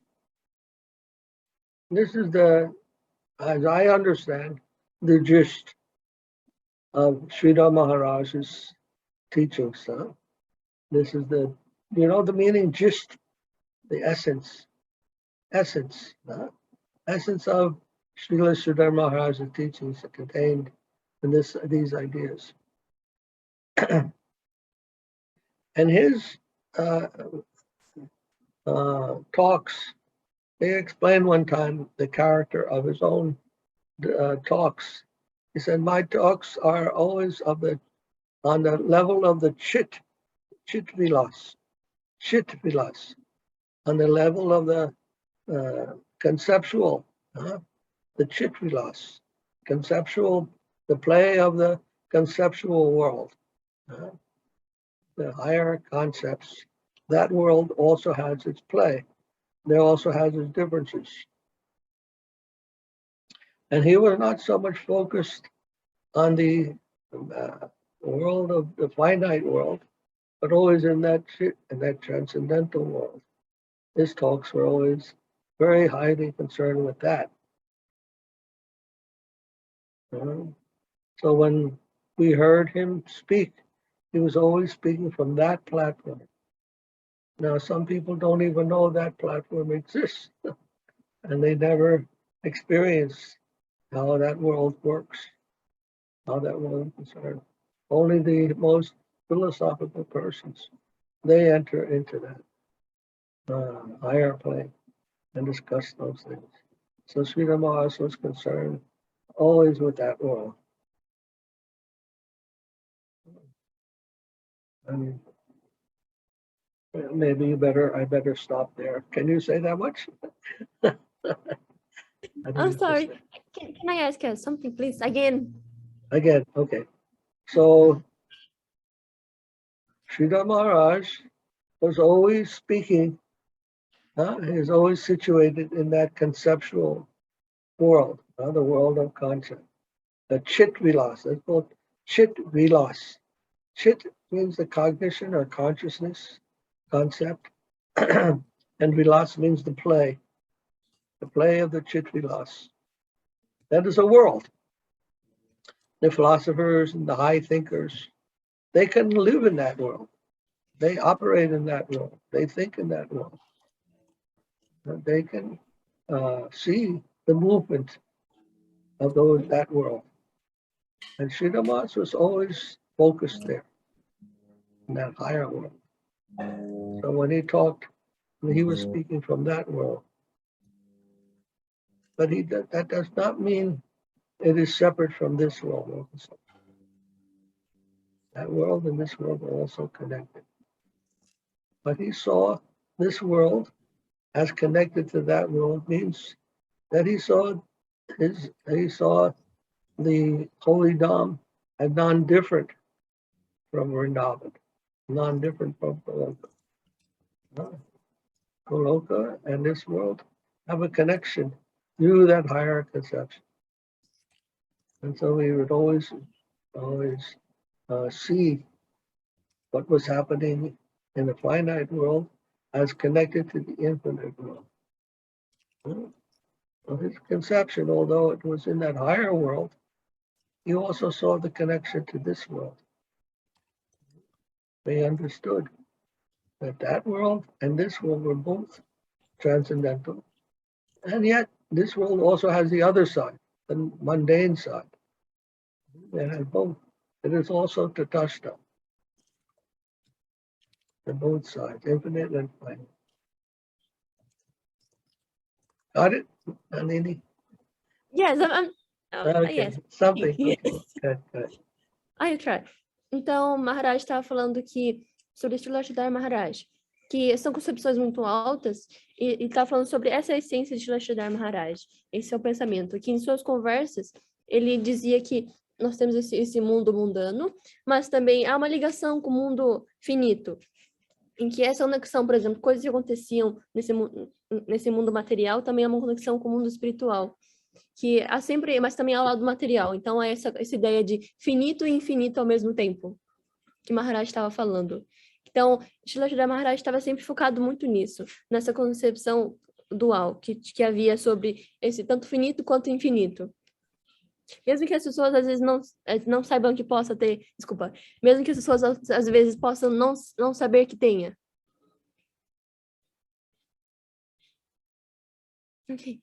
is as I understand, the gist of Sridhara Maharaja's teachings. This is the meaning, gist, the essence of Srila Sridhara Maharaja's teachings are contained in these ideas. And his talks, they explained one time the character of his own talks. He said, my talks are always on the level of the chit vilas, on the level of the conceptual, the chit vilas, conceptual, the play of the conceptual world, the higher concepts. That world also has its play. There also has its differences. And he was not so much focused on the world of the finite world, but always in that transcendental world. His talks were always very highly concerned with that. So when we heard him speak, he was always speaking from that platform. Now, some people don't even know that platform exists, and they never experience how that world works, how that world is concerned. Only the most philosophical persons, they enter into that higher plane and discuss those things. So Sridhar Maharaj was concerned always with that world. I mean, maybe I better stop there. Can you say that much? I'm sorry. Can I ask you something, please? Again, okay. So Sridhar Maharaj was always speaking, he was always situated in that conceptual world, the world of concept. The chit vilas, it's called chit vilas. Chit means the cognition or consciousness concept, and vilas means the play of the chit vilas. That is a world. The philosophers and the high thinkers, they can live in that world. They operate in that world. They think in that world. They can see the movement of that world. And Sridhar Maharaj was always focused there, in that higher world. So when he talked, he was speaking from that world. But that does not mean it is separate from this world. That world and this world are also connected. But he saw this world as connected to that world means that he saw the holy Dham as non-different from Vrindavan, non-different from Goloka. Goloka and this world have a connection through that higher conception. And so we would always see what was happening in the finite world as connected to the infinite world. So his conception, although it was in that higher world, he also saw the connection to this world. They understood that world and this world were both transcendental. And yet this world also has the other side, the mundane side. It has both. It is also tatashta. On both sides, infinite and finite. Got it, Nandini? yes, Okay, yes. something. Okay, good. I try. Então, Maharaj estava falando que sobre Srila Maharaj, que são concepções muito altas, e está falando sobre essa essência de Srila Maharaj. Esse é o pensamento. Que em suas conversas, ele dizia que nós temos esse mundo mundano, mas também há uma ligação com o mundo finito, em que essa conexão, por exemplo, coisas que aconteciam nesse mundo material, também é uma conexão com o mundo espiritual. Que há sempre, mas também ao lado material. Então, é essa ideia de finito e infinito ao mesmo tempo, que Maharaj estava falando. Então, Srila Maharaj estava sempre focado muito nisso, nessa concepção dual que havia sobre esse tanto finito quanto infinito. Mesmo que as pessoas, às vezes, não saibam que possa ter... Desculpa. Mesmo que as pessoas, às vezes, possam não saber que tenha. Ok.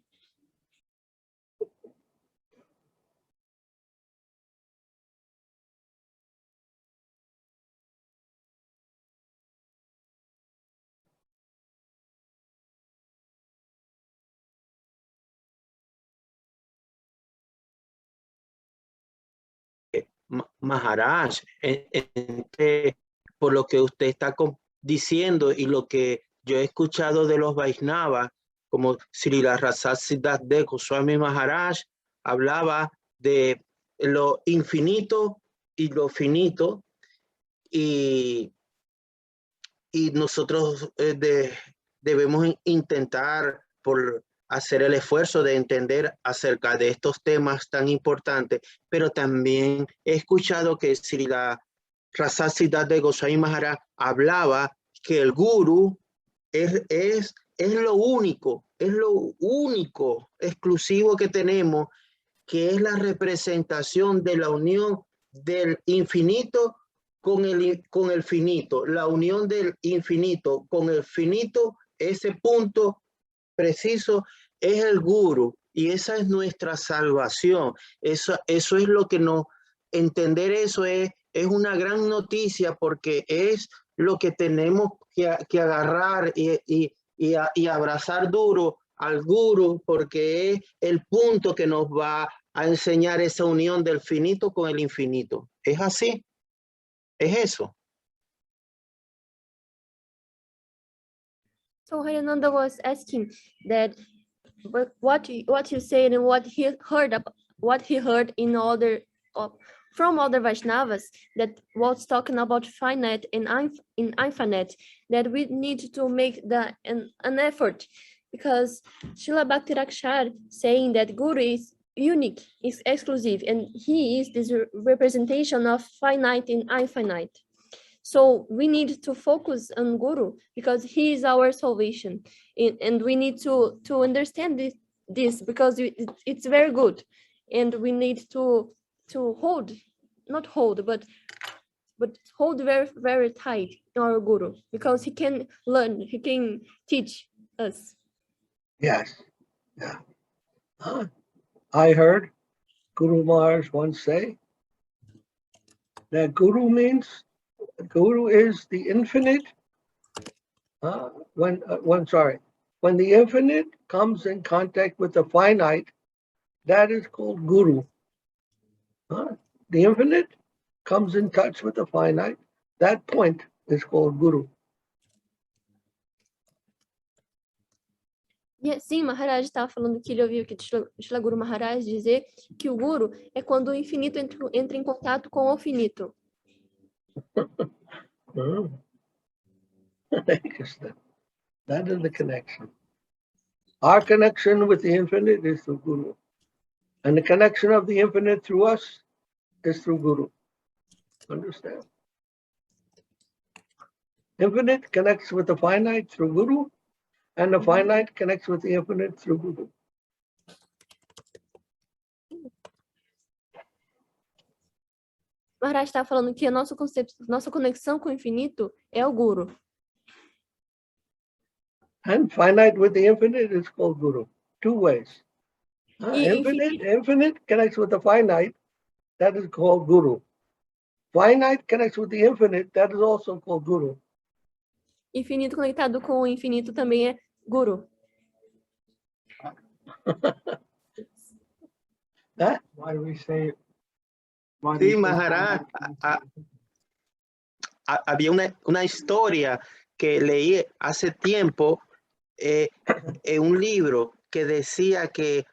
Maharaj, por lo que usted está diciendo y lo que yo he escuchado de los Vaishnavas, como Srila Siddhanta Goswami Maharaj hablaba de lo infinito y lo finito, y nosotros debemos intentar por hacer el esfuerzo de entender acerca de estos temas tan importantes, pero también he escuchado que Srila Siddhanta Goswami Maharaj hablaba que el guru es lo único exclusivo que tenemos, que es la representación de la unión del infinito con el finito, la unión del infinito con el finito. Ese punto preciso es el guru, y esa es nuestra salvación. Eso es lo que entender eso es una gran noticia, porque es lo que tenemos que agarrar y abrazar duro al guru, porque es el punto que nos va a enseñar esa unión del finito con el infinito. ¿Es así? ¿Es eso? So Harinanda was asking that what you said and what he heard in from other Vaishnavas, that was talking about finite and infinite, that we need to make an effort, because Srila Bhakti Rakshak saying that Guru is unique, is exclusive, and he is this representation of finite and infinite. So we need to focus on Guru, because he is our salvation, and we need to understand this because it's very good, and we need to hold very, very tight our Guru, because he can learn, he can teach us. Yes. Yeah. I heard Guru Maharaj once say that Guru is the infinite. When the infinite comes in contact with the finite, that is called Guru. The infinite comes in touch with the finite, that point is called Guru. Sim, Maharaj estava falando que ele ouviu que Srila Guru Maharaj dizer que o Guru é quando o infinito entra em contato com o finito. Interesting. That is the connection. Our connection with the infinite is through Guru. And the connection of the infinite through us is through Guru. Understand? Infinite connects with the finite through Guru, and the finite connects with the infinite through Guru. Maharaj está falando que a nossa conexão com o infinito é o Guru. And finite with the infinite is called Guru. Two ways. Infinite connects with the finite, that is called Guru. Finite connects with the infinite, that is also called Guru. Infinito conectado com o infinito também é Guru. Why do we say it? Sí, Maharaj, había una historia que leí hace tiempo en un libro que decía que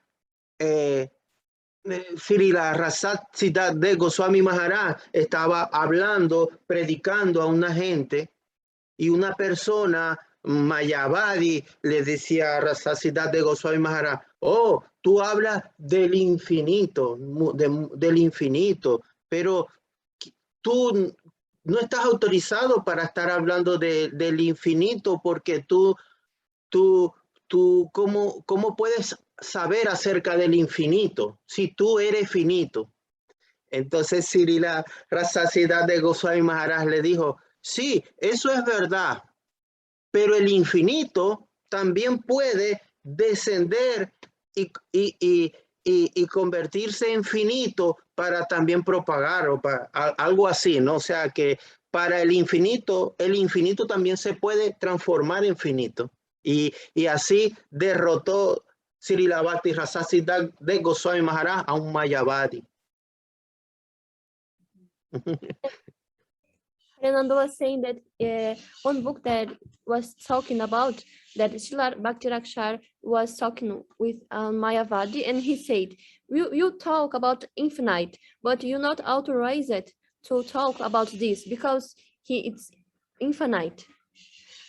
Srila Siddhanta Goswami Maharaj estaba hablando, predicando a una gente, y una persona, Mayavadi, le decía a Siddhanta Goswami Maharaj: oh, tú hablas del infinito, pero tú no estás autorizado para estar hablando del infinito, porque tú ¿cómo puedes saber acerca del infinito si tú eres finito? Entonces Srila Siddhanta Goswami Maharaj le dijo: sí, eso es verdad, pero el infinito también puede descender y convertirse en finito para también propagar, o para algo así, ¿no? O sea que para el infinito también se puede transformar en finito. Y así derrotó Srila Bhakti Siddhanta Goswami Maharaj a un Mayavadi. Fernando was saying that one book that was talking about that Srila Bhakti Rakshak was talking with Mayavadi, and he said, you talk about infinite, but you're not authorized to talk about this because it's infinite.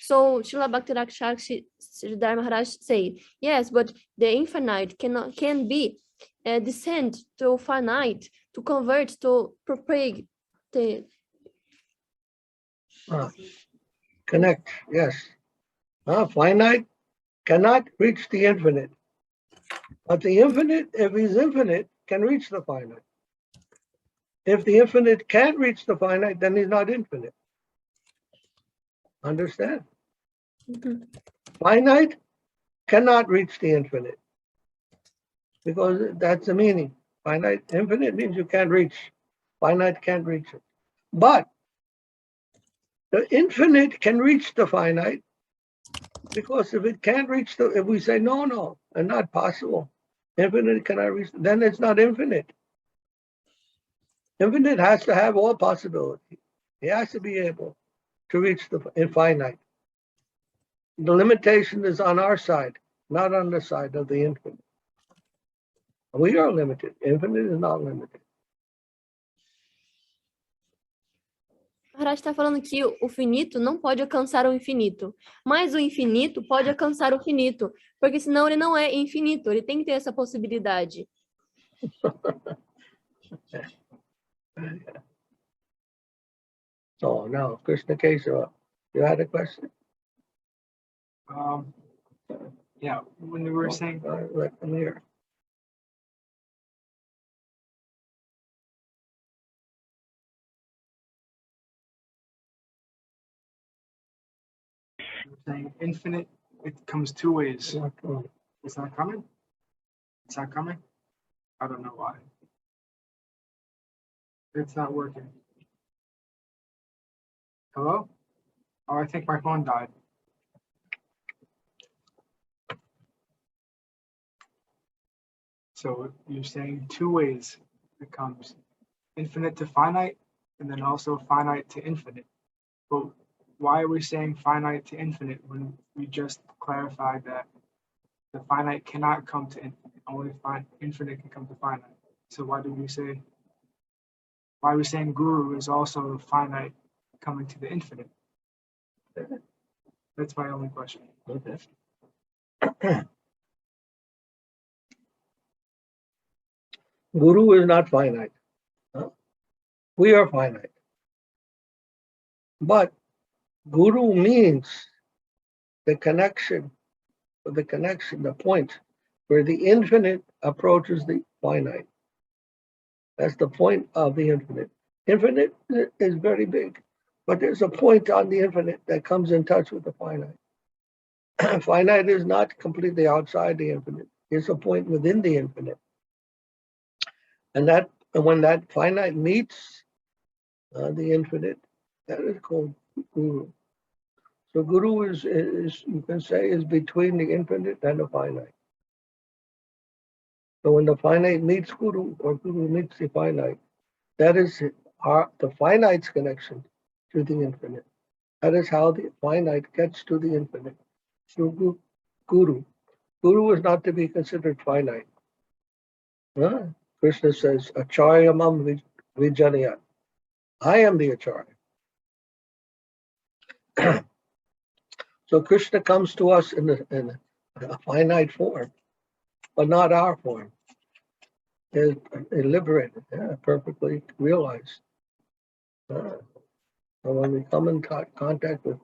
So Srila Bhakti Rakshak Sridhara Maharaj said, yes, but the infinite can be descend to finite, to convert, to propagate the Connect, yes. Finite cannot reach the infinite. But the infinite, if he's infinite, can reach the finite. If the infinite can't reach the finite, then he's not infinite. Understand? Finite cannot reach the infinite. Because that's the meaning. Finite, infinite means you can't reach. Finite can't reach it. But the infinite can reach the finite, because if it can't reach if we say no, and not possible, infinite cannot reach, then it's not infinite. Infinite has to have all possibility. It has to be able to reach the infinite. The limitation is on our side, not on the side of the infinite. We are limited. Infinite is not limited. Maharaj está falando que o finito não pode alcançar o infinito, mas o infinito pode alcançar o finito, porque senão ele não é infinito, ele tem que ter essa possibilidade. So now, Krishna Kesava, you had a question? Yeah, when we were saying, Let them hear. infinite, it comes two ways. It's not coming. It's not coming? It's not coming? I don't know why. It's not working. Hello? Oh, I think my phone died. So you're saying two ways it comes: infinite to finite, and then also finite to infinite. But why are we saying finite to infinite when we just clarified that the finite cannot come to infinite, only infinite can come to finite? So why are we saying guru is also finite coming to the infinite? That's my only question. Okay. Guru is not finite. We are finite. But Guru means the connection, the point where the infinite approaches the finite. That's the point of the infinite. Infinite is very big, but there's a point on the infinite that comes in touch with the finite. Finite is not completely outside the infinite. It's a point within the infinite. And when that finite meets the infinite, that is called Guru. So Guru is you can say is between the infinite and the finite. So when the finite meets Guru, or Guru meets the finite, that is the finite's connection to the infinite. That is how the finite gets to the infinite, through Guru. Guru is not to be considered finite. Krishna says, Acharya mam vijanayat. I am the Acharya. So Krishna comes to us in a finite form, but not our form. Is liberated, perfectly realized. So when we come in contact with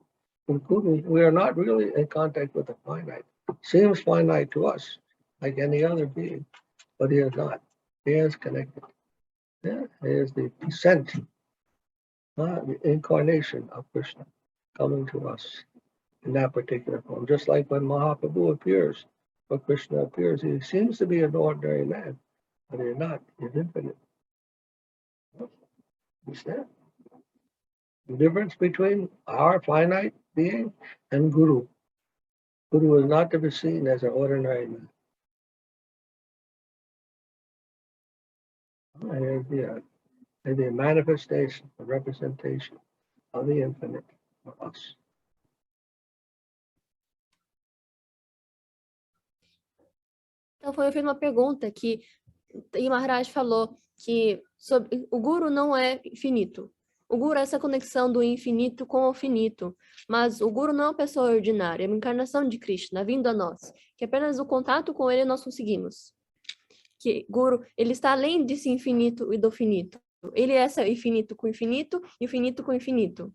Guru, we are not really in contact with the finite. Seems finite to us, like any other being, but he is not. He is connected. He is the descent, the incarnation of Krishna coming to us in that particular form. Just like when Mahaprabhu appears, or Krishna appears, he seems to be an ordinary man, but he's not. He's infinite. Understand? The difference between our finite being and Guru. Guru is not to be seen as an ordinary man. and the manifestation, the representation of the infinite for us. Então, foi feita uma pergunta que e Maharaj falou que o Guru não é infinito. O Guru é essa conexão do infinito com o finito. Mas o Guru não é uma pessoa ordinária, é uma encarnação de Krishna, vindo a nós. Que apenas o contato com ele nós conseguimos. Que Guru, ele está além desse infinito e do finito. Ele é esse infinito com infinito e infinito com infinito.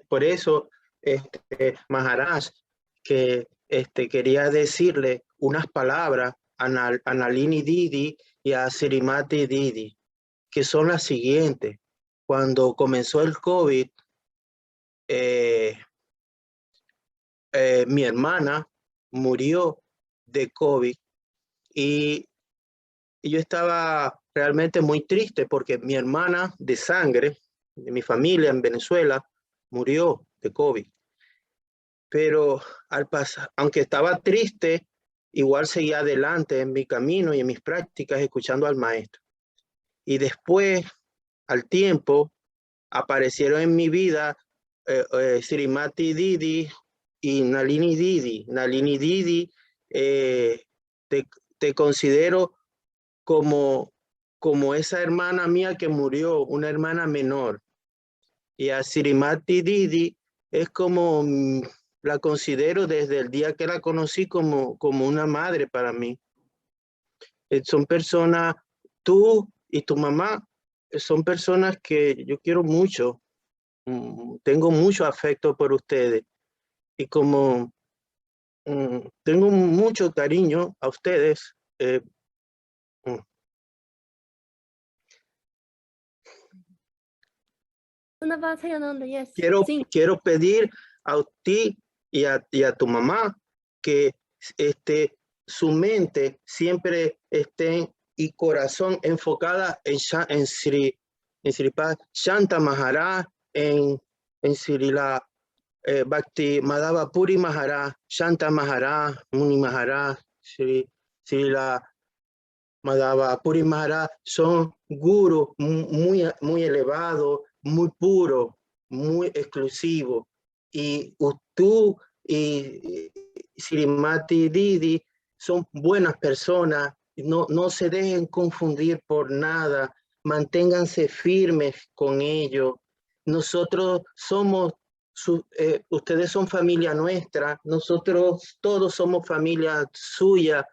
Por eso, Maharaj, que quería decirle unas palabras a Nalini Didi y a Srimati Didi, que son las siguientes. Cuando comenzó el COVID, mi hermana murió de COVID y yo estaba realmente muy triste porque mi hermana de sangre, de mi familia en Venezuela, murió de COVID. Pero al pasar, aunque estaba triste, igual seguía adelante en mi camino y en mis prácticas escuchando al maestro. Y después, al tiempo, aparecieron en mi vida Srimati Didi y Nalini Didi. Nalini Didi, te considero como esa hermana mía que murió, una hermana menor. Y a Srimati Didi es como, la considero desde el día que la conocí como una madre para mí. Son personas, tú y tu mamá, son personas que yo quiero mucho. Tengo mucho afecto por ustedes. Y como tengo mucho cariño a ustedes, Yes. quiero pedir a ti y a tu mamá que su mente siempre esté y corazón enfocada en Sripad, Shanta Maharaj, en Srila, Bhakti Madhava Puri Maharaj, Shanta Maharaj, Muni Maharaj, Srila Madhava Puri Maharaj, son gurus muy elevados, muy puros, muy exclusivos. Y tú y Srimati Didi son buenas personas, no se dejen confundir por nada, manténganse firmes con ellos. Nosotros somos, ustedes son familia nuestra, nosotros todos somos familia suya.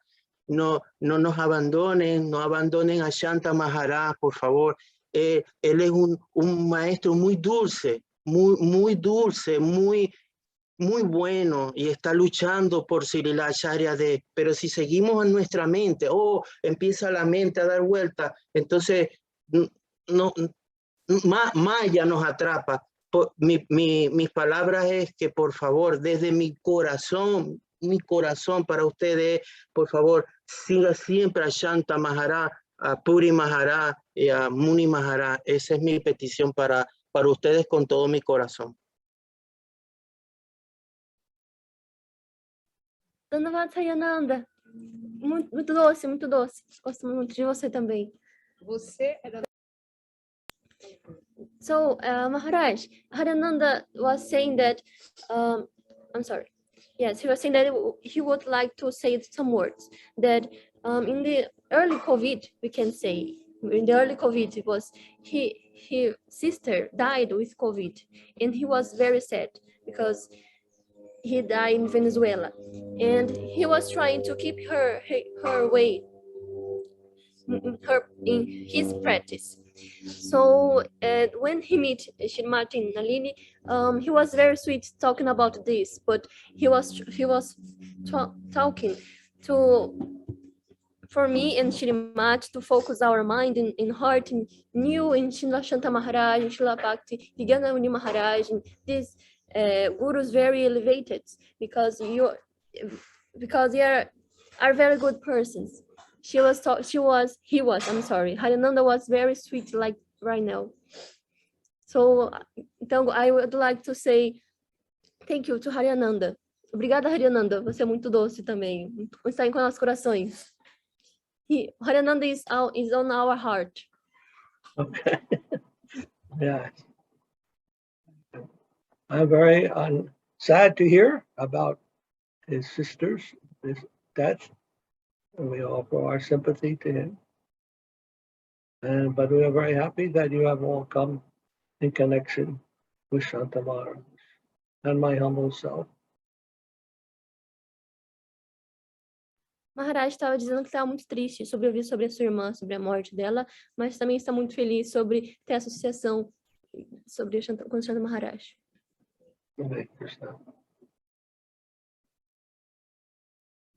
No nos abandonen, no abandonen a Shanta Maharaj, por favor. Él es un maestro muy dulce, muy dulce, muy bueno, y está luchando por Srila Acharya de, pero si seguimos en nuestra mente, empieza la mente a dar vueltas, entonces Maya nos atrapa. Mis palabras es que por favor, desde mi corazón para ustedes, por favor, siga siempre a Shanta Maharaj, a Puri Maharaj y a Muni Maharaj. Esa es mi petición para ustedes con todo mi corazón. Dhanavad Sayananda. Muito doce, muito doce. Gosto muito de você também. Você era... So, Maharaj, Harananda was saying that, I'm sorry. Yes, he was saying that he would like to say some words that in the early COVID, we can say, in the early COVID, it was his sister died with COVID, and he was very sad because he died in Venezuela, and he was trying to keep her way, in his practice. So when he met Srimati and Nalini, he was very sweet talking about this, but he was talking for me and Srimati to focus our mind and heart in new in Srila Shanta Maharaj, in Srila Bhakti Yoga Maharaj, and these gurus very elevated because they are very good persons. He was, Harinanda was very sweet like right now. So, então, I would like to say thank you to Harinanda. Obrigada, Harinanda. Você é muito doce também. Está em nossos corações. Harananda is on our heart. Okay. Yeah. I'm very sad to hear about his sister's death, and we offer our sympathy to him. But we are very happy that you have all come in connection with Shanta Maharaj and my humble self. Maharaj estava dizendo que estava muito triste sobre ouvir sobre a sua irmã, sobre a morte dela, mas também está muito feliz sobre ter associação sobre com Shanta Maharaj. Hare Krishna.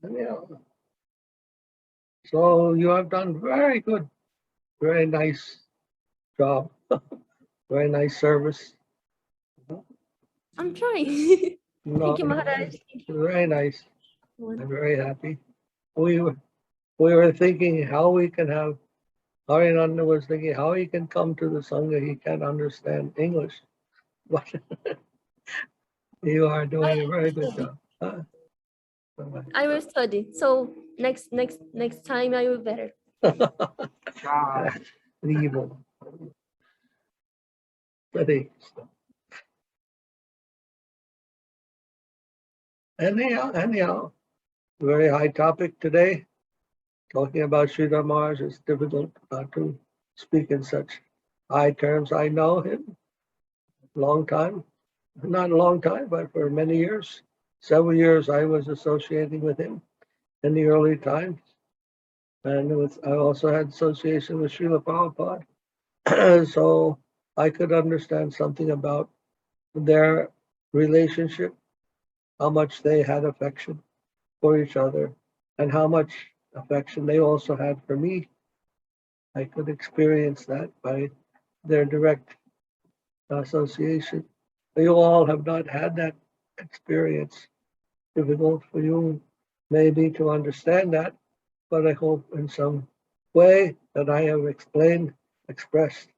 And, yeah. So you have done very good, very nice job, very nice service. I'm trying. No, Thank you, Maharaj. very nice. I'm very happy. We were thinking how we can have, Harinanda was thinking how he can come to the Sangha, he can't understand English. But you are doing a very good job. Huh? I will study. So next time I will better. Evil. Anyhow, very high topic today. Talking about Sridhara Maharaj is difficult to speak in such high terms. I know him long time, not a long time, but for many years. Several years I was associating with him in the early times. And I also had association with Srila Prabhupada. So I could understand something about their relationship, how much they had affection for each other, and how much affection they also had for me. I could experience that by their direct association. You all have not had that experience. Difficult for you maybe to understand that, but I hope in some way that I have expressed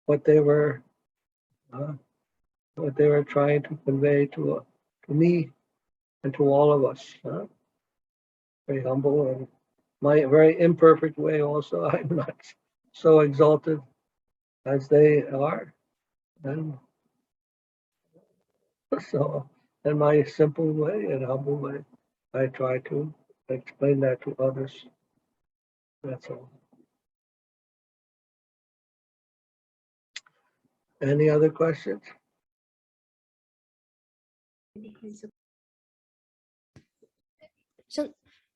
what they were trying to convey to me and to all of us. Very humble, and my very imperfect way also. I'm not so exalted as they are, and so in my simple way and humble way, I try to explain that to others. That's all. Any other questions?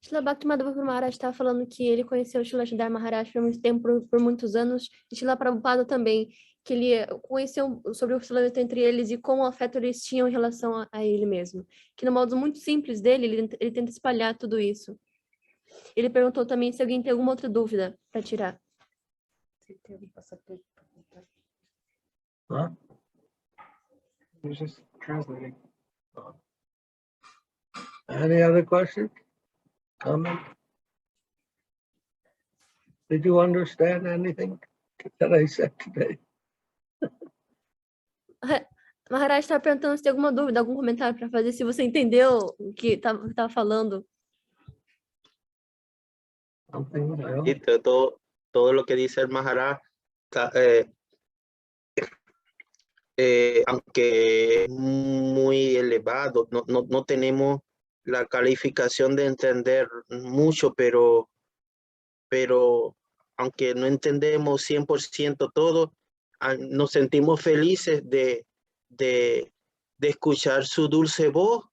Srila Bhakti Maharaj estava falando que ele conheceu o Srila Maharaj por muito tempo, por muitos anos, e Srila Prabhupada também, que ele conheceu sobre o relacionamento entre eles e como o afeto eles tinham em relação a ele mesmo. Que no modo muito simples dele, ele tenta espalhar tudo isso. Ele perguntou também se alguém tem alguma outra dúvida para tirar. Huh? He was just translating. Any other questions? Comment? Did you understand anything that I said today? Maharaj estava perguntando se tem alguma dúvida, algum comentário para fazer, se você entendeu o que estava falando. Y todo lo que dice el Maharaj, aunque muy elevado, no tenemos la calificación de entender mucho, pero aunque no entendemos 100% todo, nos sentimos felices de escuchar su dulce voz,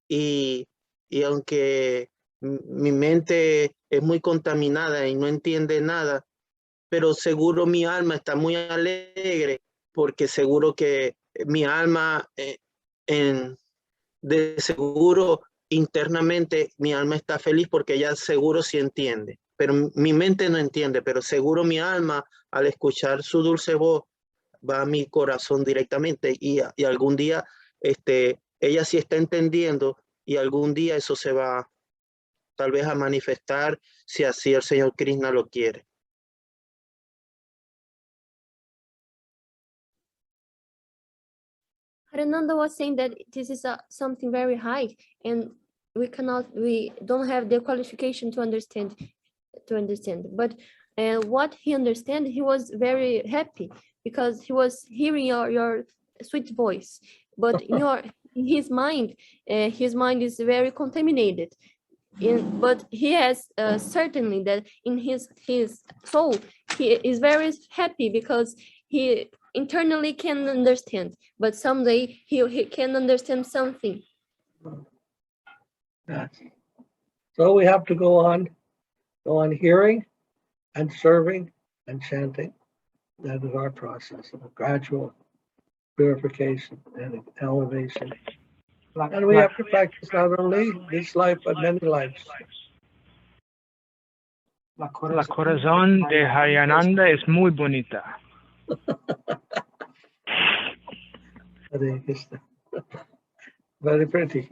y aunque mi mente es muy contaminada y no entiende nada, pero seguro mi alma está muy alegre, porque seguro que mi alma, de seguro internamente mi alma está feliz, porque ella seguro sí entiende, pero mi mente no entiende, pero seguro mi alma al escuchar su dulce voz va a mi corazón directamente, y algún día ella sí está entendiendo, y algún día eso se va tal vez a manifestar, si así el Señor Krishna lo quiere. Harinanda was saying that this is something very high, and we don't have the qualification to understand to understand. But what he understood, he was very happy because he was hearing your sweet voice. But his mind is very contaminated. But he has certainly that in his soul, he is very happy because he internally can understand. But someday he can understand something. Yes. So we have to go on hearing and serving and chanting. That is our process of gradual purification and elevation. And we have to practice not only this life, but many lives. La corazón de Harinanda es muy bonita. Very pretty.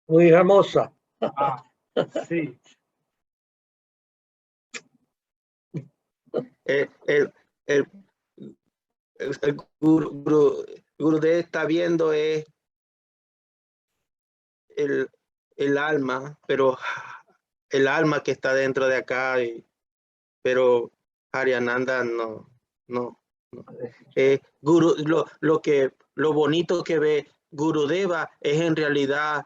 Muy hermosa. Sí. El Gurudev está viendo el alma, pero el alma que está dentro de acá, pero Harinanda no. Lo bonito que ve Gurudeva es en realidad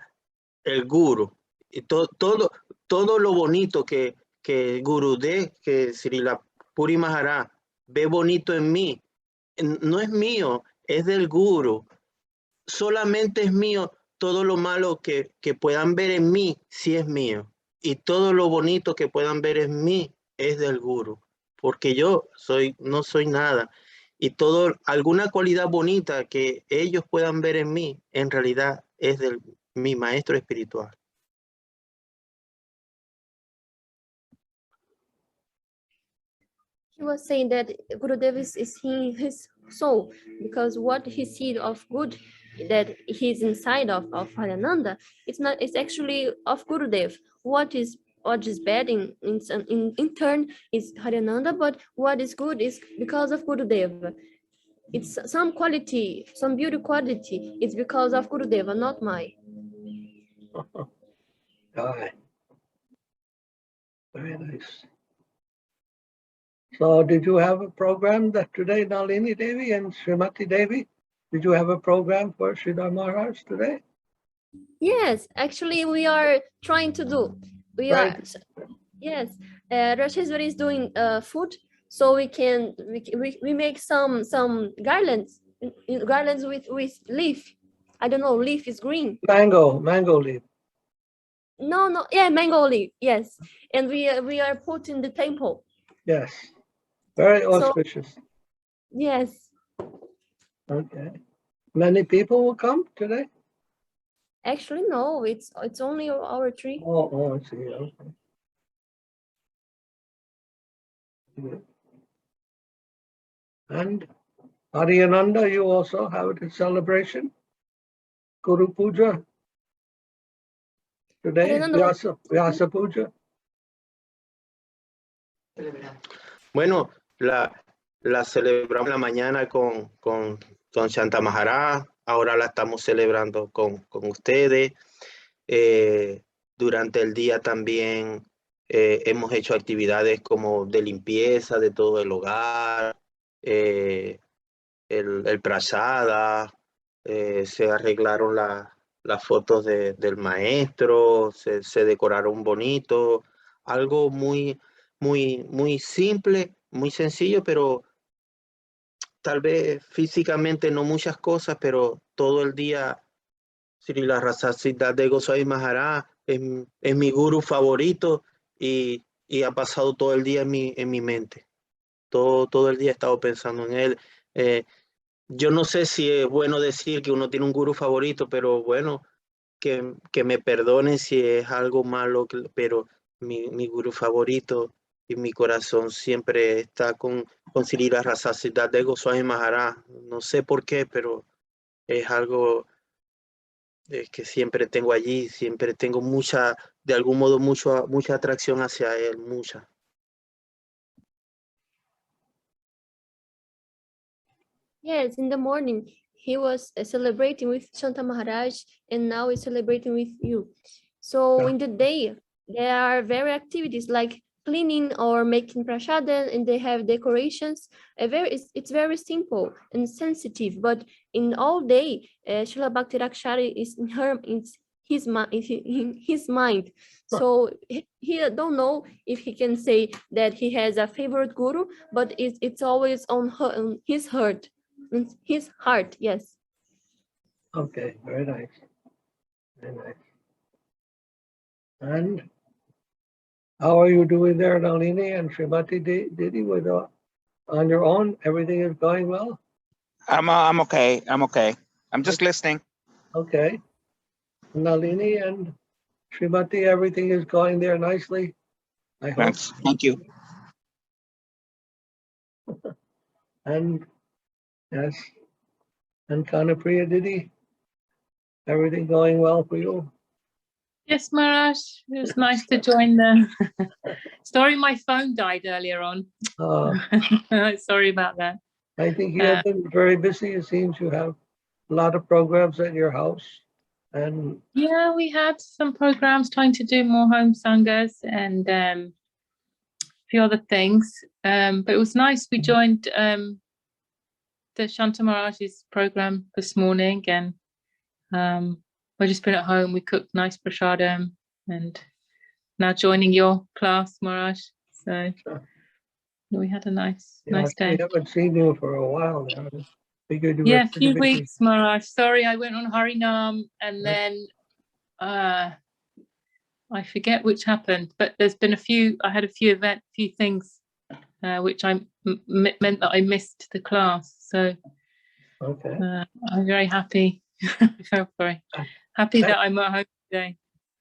el Guru. Y todo lo bonito que Gurudev, que Srila Puri Maharaj ve bonito en mí, no es mío, es del Guru. Solamente es mío todo lo malo que puedan ver en mí, sí es mío. Y todo lo bonito que puedan ver en mí es del Guru. Porque yo no soy nada. Y alguna cualidad bonita que ellos puedan ver en mí, en realidad es de mi maestro espiritual. He was saying that Gurudev is in his soul, because what he sees of good that he's inside of Harinanda, it's actually of Gurudev. What is bad in turn is Harinanda, but what is good is because of Gurudev. It's some quality, some beauty quality. It's because of Gurudeva, not mine. Very nice. So did you have a program that today, Nalini Devi and Srimati Devi? Did you have a program for Sridhara Maharaj today? Yes, actually we are trying to do. Yes, Rasheshwari is doing food, so we make some garlands with leaf. I don't know, leaf is green. Mango leaf. No, yeah, mango leaf. Yes, and we are put in the temple. Yes, very auspicious. So, yes. Okay. Many people will come today? Actually, no. It's only our tree. Oh, I see. Okay. And Harinanda, you also have a celebration? Guru Puja? Today, Vyasa Puja? Bueno, la celebramos la mañana con Santa Maharaj, ahora la estamos celebrando con ustedes. Durante el día también hemos hecho actividades como de limpieza de todo el hogar, el prasada, se arreglaron las fotos del maestro, se decoraron bonito, algo muy simple, muy sencillo, pero tal vez físicamente no muchas cosas, pero todo el día Srila de Goswami Maharaj es mi guru favorito y ha pasado todo el día en mi mente. Todo el día he estado pensando en él. Yo no sé si es bueno decir que uno tiene un guru favorito, pero bueno, que me perdonen si es algo malo, pero mi guru favorito y mi corazón siempre está con Srila de Goswami Maharaj. No sé por qué, pero es algo que siempre tengo allí, siempre tengo de algún modo mucha atracción hacia él, mucha. Yes, in the morning he was celebrating with Shanta Maharaj, and now he's celebrating with you. So in the day, there are various activities like cleaning or making prasada, and they have decorations. It's very simple and sensitive, but in all day, Srila Bhakti Rakshari is in his mind. So he don't know if he can say that he has a favorite guru, but it's always on his heart. His heart, yes. Okay, very nice. Very nice. And how are you doing there, Nalini and Srimati Didi, with on your own? Everything is going well? I'm okay. I'm okay. I'm just listening. Okay. Nalini and Srimati, everything is going there nicely, I hope. Thanks. Thank you. And yes, and Kanapriya Didi, everything going well for you? Yes, Maharaj, it was nice to join the sorry my phone died earlier on. Sorry about that. I think you have been very busy. It seems you have a lot of programs at your house. And yeah, we had some programs trying to do more home sanghas and a few other things. But it was nice. We joined the Shanta Maharaj's program this morning, and we've just been at home. We cooked nice prasadam and now joining your class, Maharaj. So we had a nice day. I haven't seen you for a while now. Figured you Yeah, were a few pretty busy. weeks, Maharaj. Sorry, I went on Harinam and then I forget which happened, but there's been I had a few things which meant that I missed the class. So Okay. I'm very happy. Very happy that I'm at home today.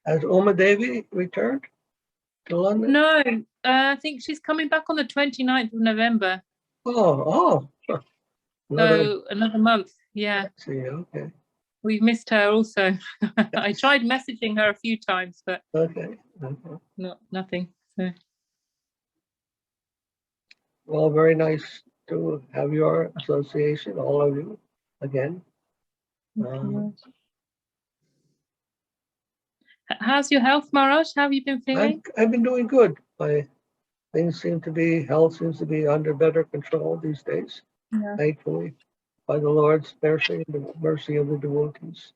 Has Uma Devi returned to London? No, I think she's coming back on the 29th of November. Oh. So another month. Yeah. I see, okay. We've missed her also. I tried messaging her a few times, but Okay. nothing. So. Well, very nice to have your association, all of you, again. How's your health, Maharaj? How have you been feeling? I've been doing good. Health seems to be under better control these days, thankfully, by the Lord's mercy and the mercy of the devotees.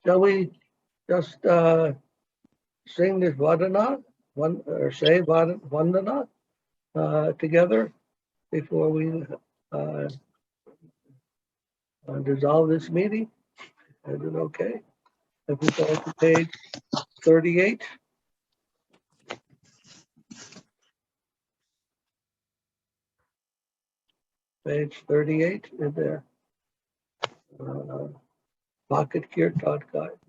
Shall we just sing this Vadana, say Vandana together before we dissolve this meeting? Is it okay? If we go to page 38. Page 38 is there. Pocket Kirtan Guide.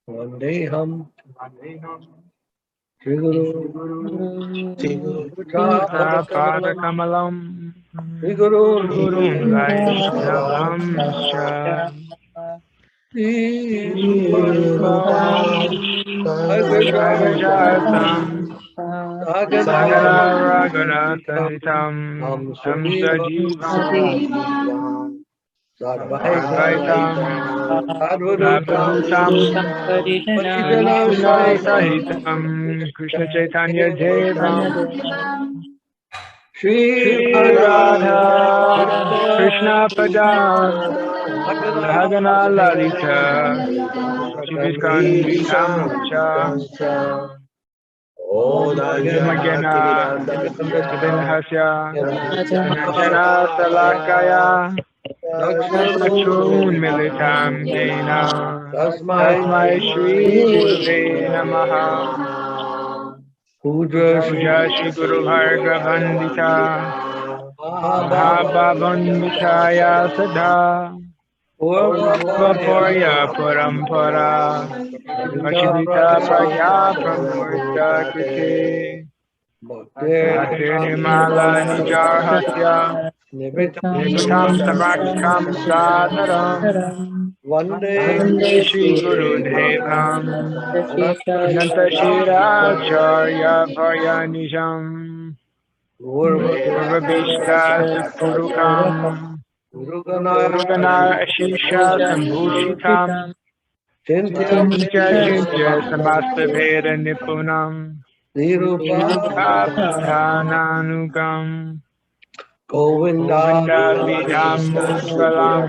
Vandeham Sri Guru Pada Kamalam Sri Guru Gurun Vaishnavam Jatam Sagara Raghunatha Hitam Tam Sajivam Advaitam Sadhutam Krishna Sahitam Krishna Chaitanya Devam Shri Radha Krishna Pada Bhagana Lalita Shivishkanvitam Cha Magena Vidinhasya Anjana Salakaya Achun Militam Jena Tasmai Shri Gurave Namaha Puja Shri Guru Bhargavandita Mahabhavanditaya Sada Vaporya Parampara Vachivita Pragya Pramurta Kriti Bhaktir Nimala Nijarhatya Nivitam Samakam Sadaram Vande Shri Guru Devam Ananta Shiracharya Bhayanijam Purvabhishta Purukam Gurugana Ashisha Sambhushitam Chintya Chintya Samasta Veda Nipunam Srirupa Pradhananugam Govinda Vidam Mujvalam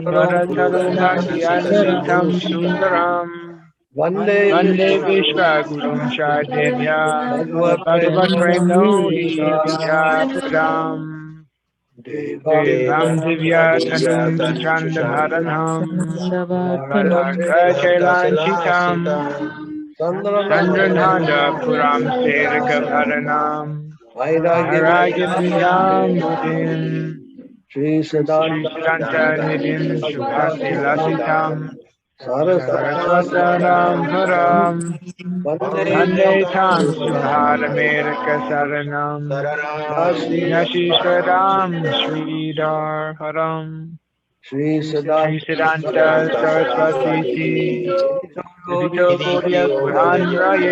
Radhataru Bhakti Sundaram Vande Vishwa Gurum Shadevya Bhagavat Premo Vichapadam Devam Divya Tanum Chachandavaranam Varakachalanchitam Chandrananda Puram Serikavaranam Vairagyavidam Buddhim Sri Siddhanta Nidhim Shubhati Lasitam Saraswatanam Param Vande Tam Subhadamerika Saranam Yashishvaram Sridhar Haram Sri Siddhanta Saraswati Vito Gaudiya Purhanraye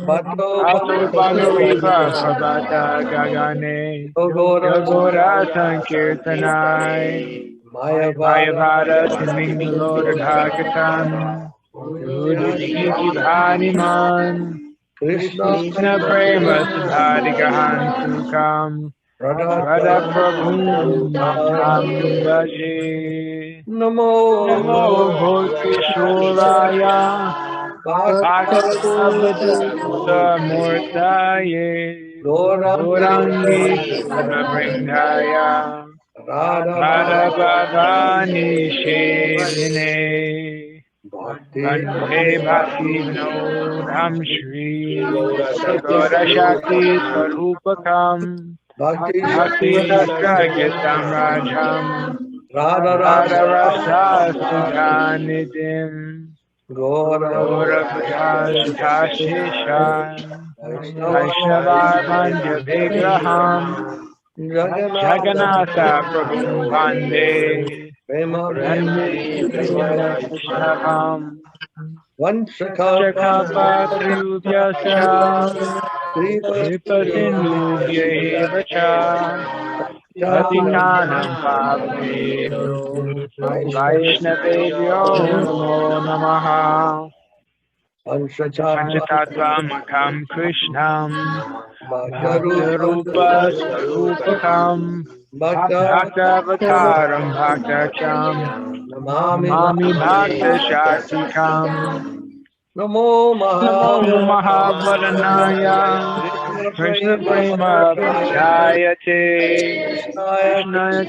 Ato Bhagavata Prabhata Gagane Yogora Sankirtanai Mayavada Timingalo Radhakatan Udiki Bhaniman Krishna Prema Subhadigahan Sukam Radha Prabhu Tam Bhaji Namo Bhakti Shoraya Bhakta Murtaye Gorangi Prabhabrindaya Radha Bhavani Sheline Vande Bhakti Vinodham Shri Gaura Shakti Swarupakam Bhakti Satragya Samrajam Radha Rasa Sudhanidim Gaura Bhaja Sheshan Vaishnava Vandya Vigraham Jagannatha Prabhu Vande Vande Vaishnava Vanchakapa Triyubhyascha Kripa Sindhubhya Cha Patitanam Pavnebhyo Vaishnavebhyo Namo Namaha Panchatattva Makam Krishnam Bhaktarupa Swarupakam Bhaktavataram Bhaktacham Namami Bhakta Shatikam Namo Mahavaranaya Krishna Prema Pachayate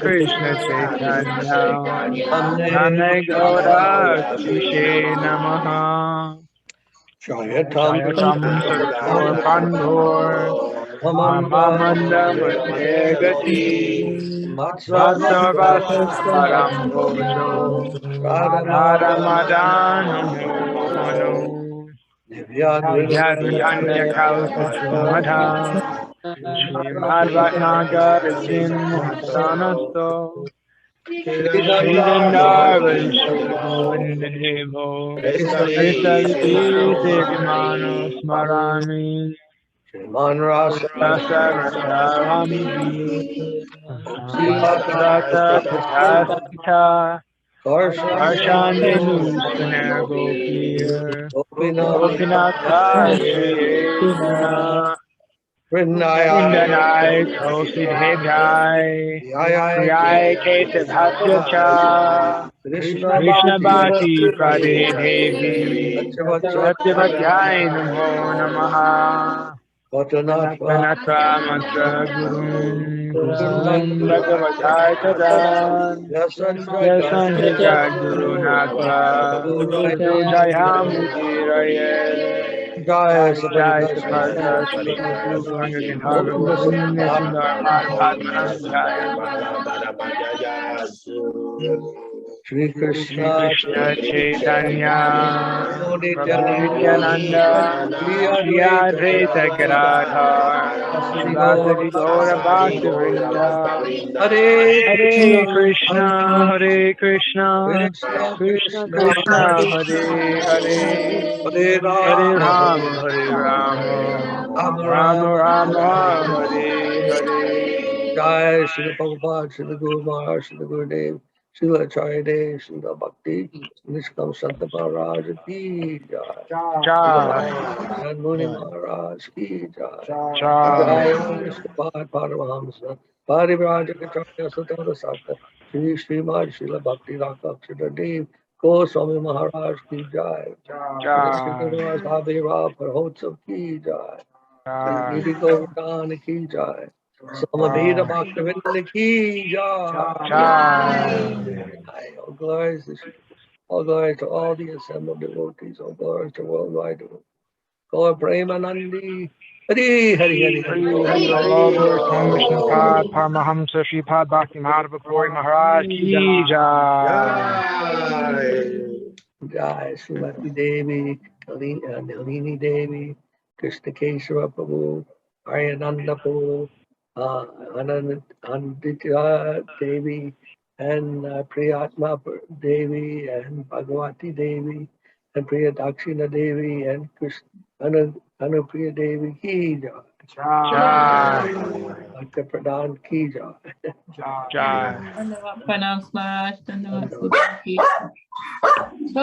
Krishna Krishna Chaitanya Name Gaura Kishe Namaha Jayatam Sartor Pandor Mamamanda Madhegati Vatsavasa Parampocho Radhamadanamo Mano Vidyadhyanya Kalpachamadha Srimadvatnagar Jin Mohasanasto Sridandavan Shubhavandevo Kristaliti Devimano Smarami Rasa Rasaramji Rata Patasita Archandenu Suner Gopir Gopinatha Shri Vrindanai Kausidhevai Priyai Kesavasya Cha Krishna Bhakti Prade Devi Satyavatyai Namo Namaha Ganatva Mantra Gurun Gurun Bhagavatai Tadan Yasan Guru Natva Sato Jayam Mujiraye Jai Saparta Shri Ganga Gandharva Govinda Sundar Madhavan Jaya Shri Krishna Krishna Chaitanya Prabhu Prabhu Nityananda Nityananda Shri Advaita Gadadhar Sivasadi Gaura Bhaktivinda Hare Hare Krishna Hare Krishna Krishna Krishna Krishna Krishna Hare Hare Hare Hare Rama Rama Hare Rama Rama Rama Rama Rama Hare Hare Jai Srila Prabhupada, Srila Guru Maharaj, Srila Gurudev, Srila Acharya Dev, Srila Bhakti, Nishkam Santa Maharaj ki Jai. Jai Jai Muni Maharaj ki Jai. Jai Jai Sripad Paramahamsa, Parivraj Acharya Sutara Sata, Sri Srimad Srila Bhakti Rakshak Srila Dev, Goswami Maharaj ki Jai. Sri Jai Guru Bhaviraj Parahotsav ki Jai. Jai Giri Govardhan ki Jai. Samaveda Bhaktivinoda ki Jai. Jai All glories to all glory to all the assembled devotees, all glory to worldwide devotees. Gaur Premanandi, Hari Hari Hari Hari. Hari Hari All glory to Om Vishnupad Paramahamsa Sripad Bhakti Madhava Puri Maharaj Ki Jai Jai Srimati Devi, Nalini Devi, Krishna Kesava Prabhu, Aryananda Prabhu, Anandita Devi, and Priyatma Devi, and Bhagavati Devi, and Priya Dakshina Devi, and Anupriya Devi Ki Jai. Jai Bhakti Pradhan Ki Jai. Jai Dhanyavad Pranam Maharaj, Dhanyavad Guru Ji. So,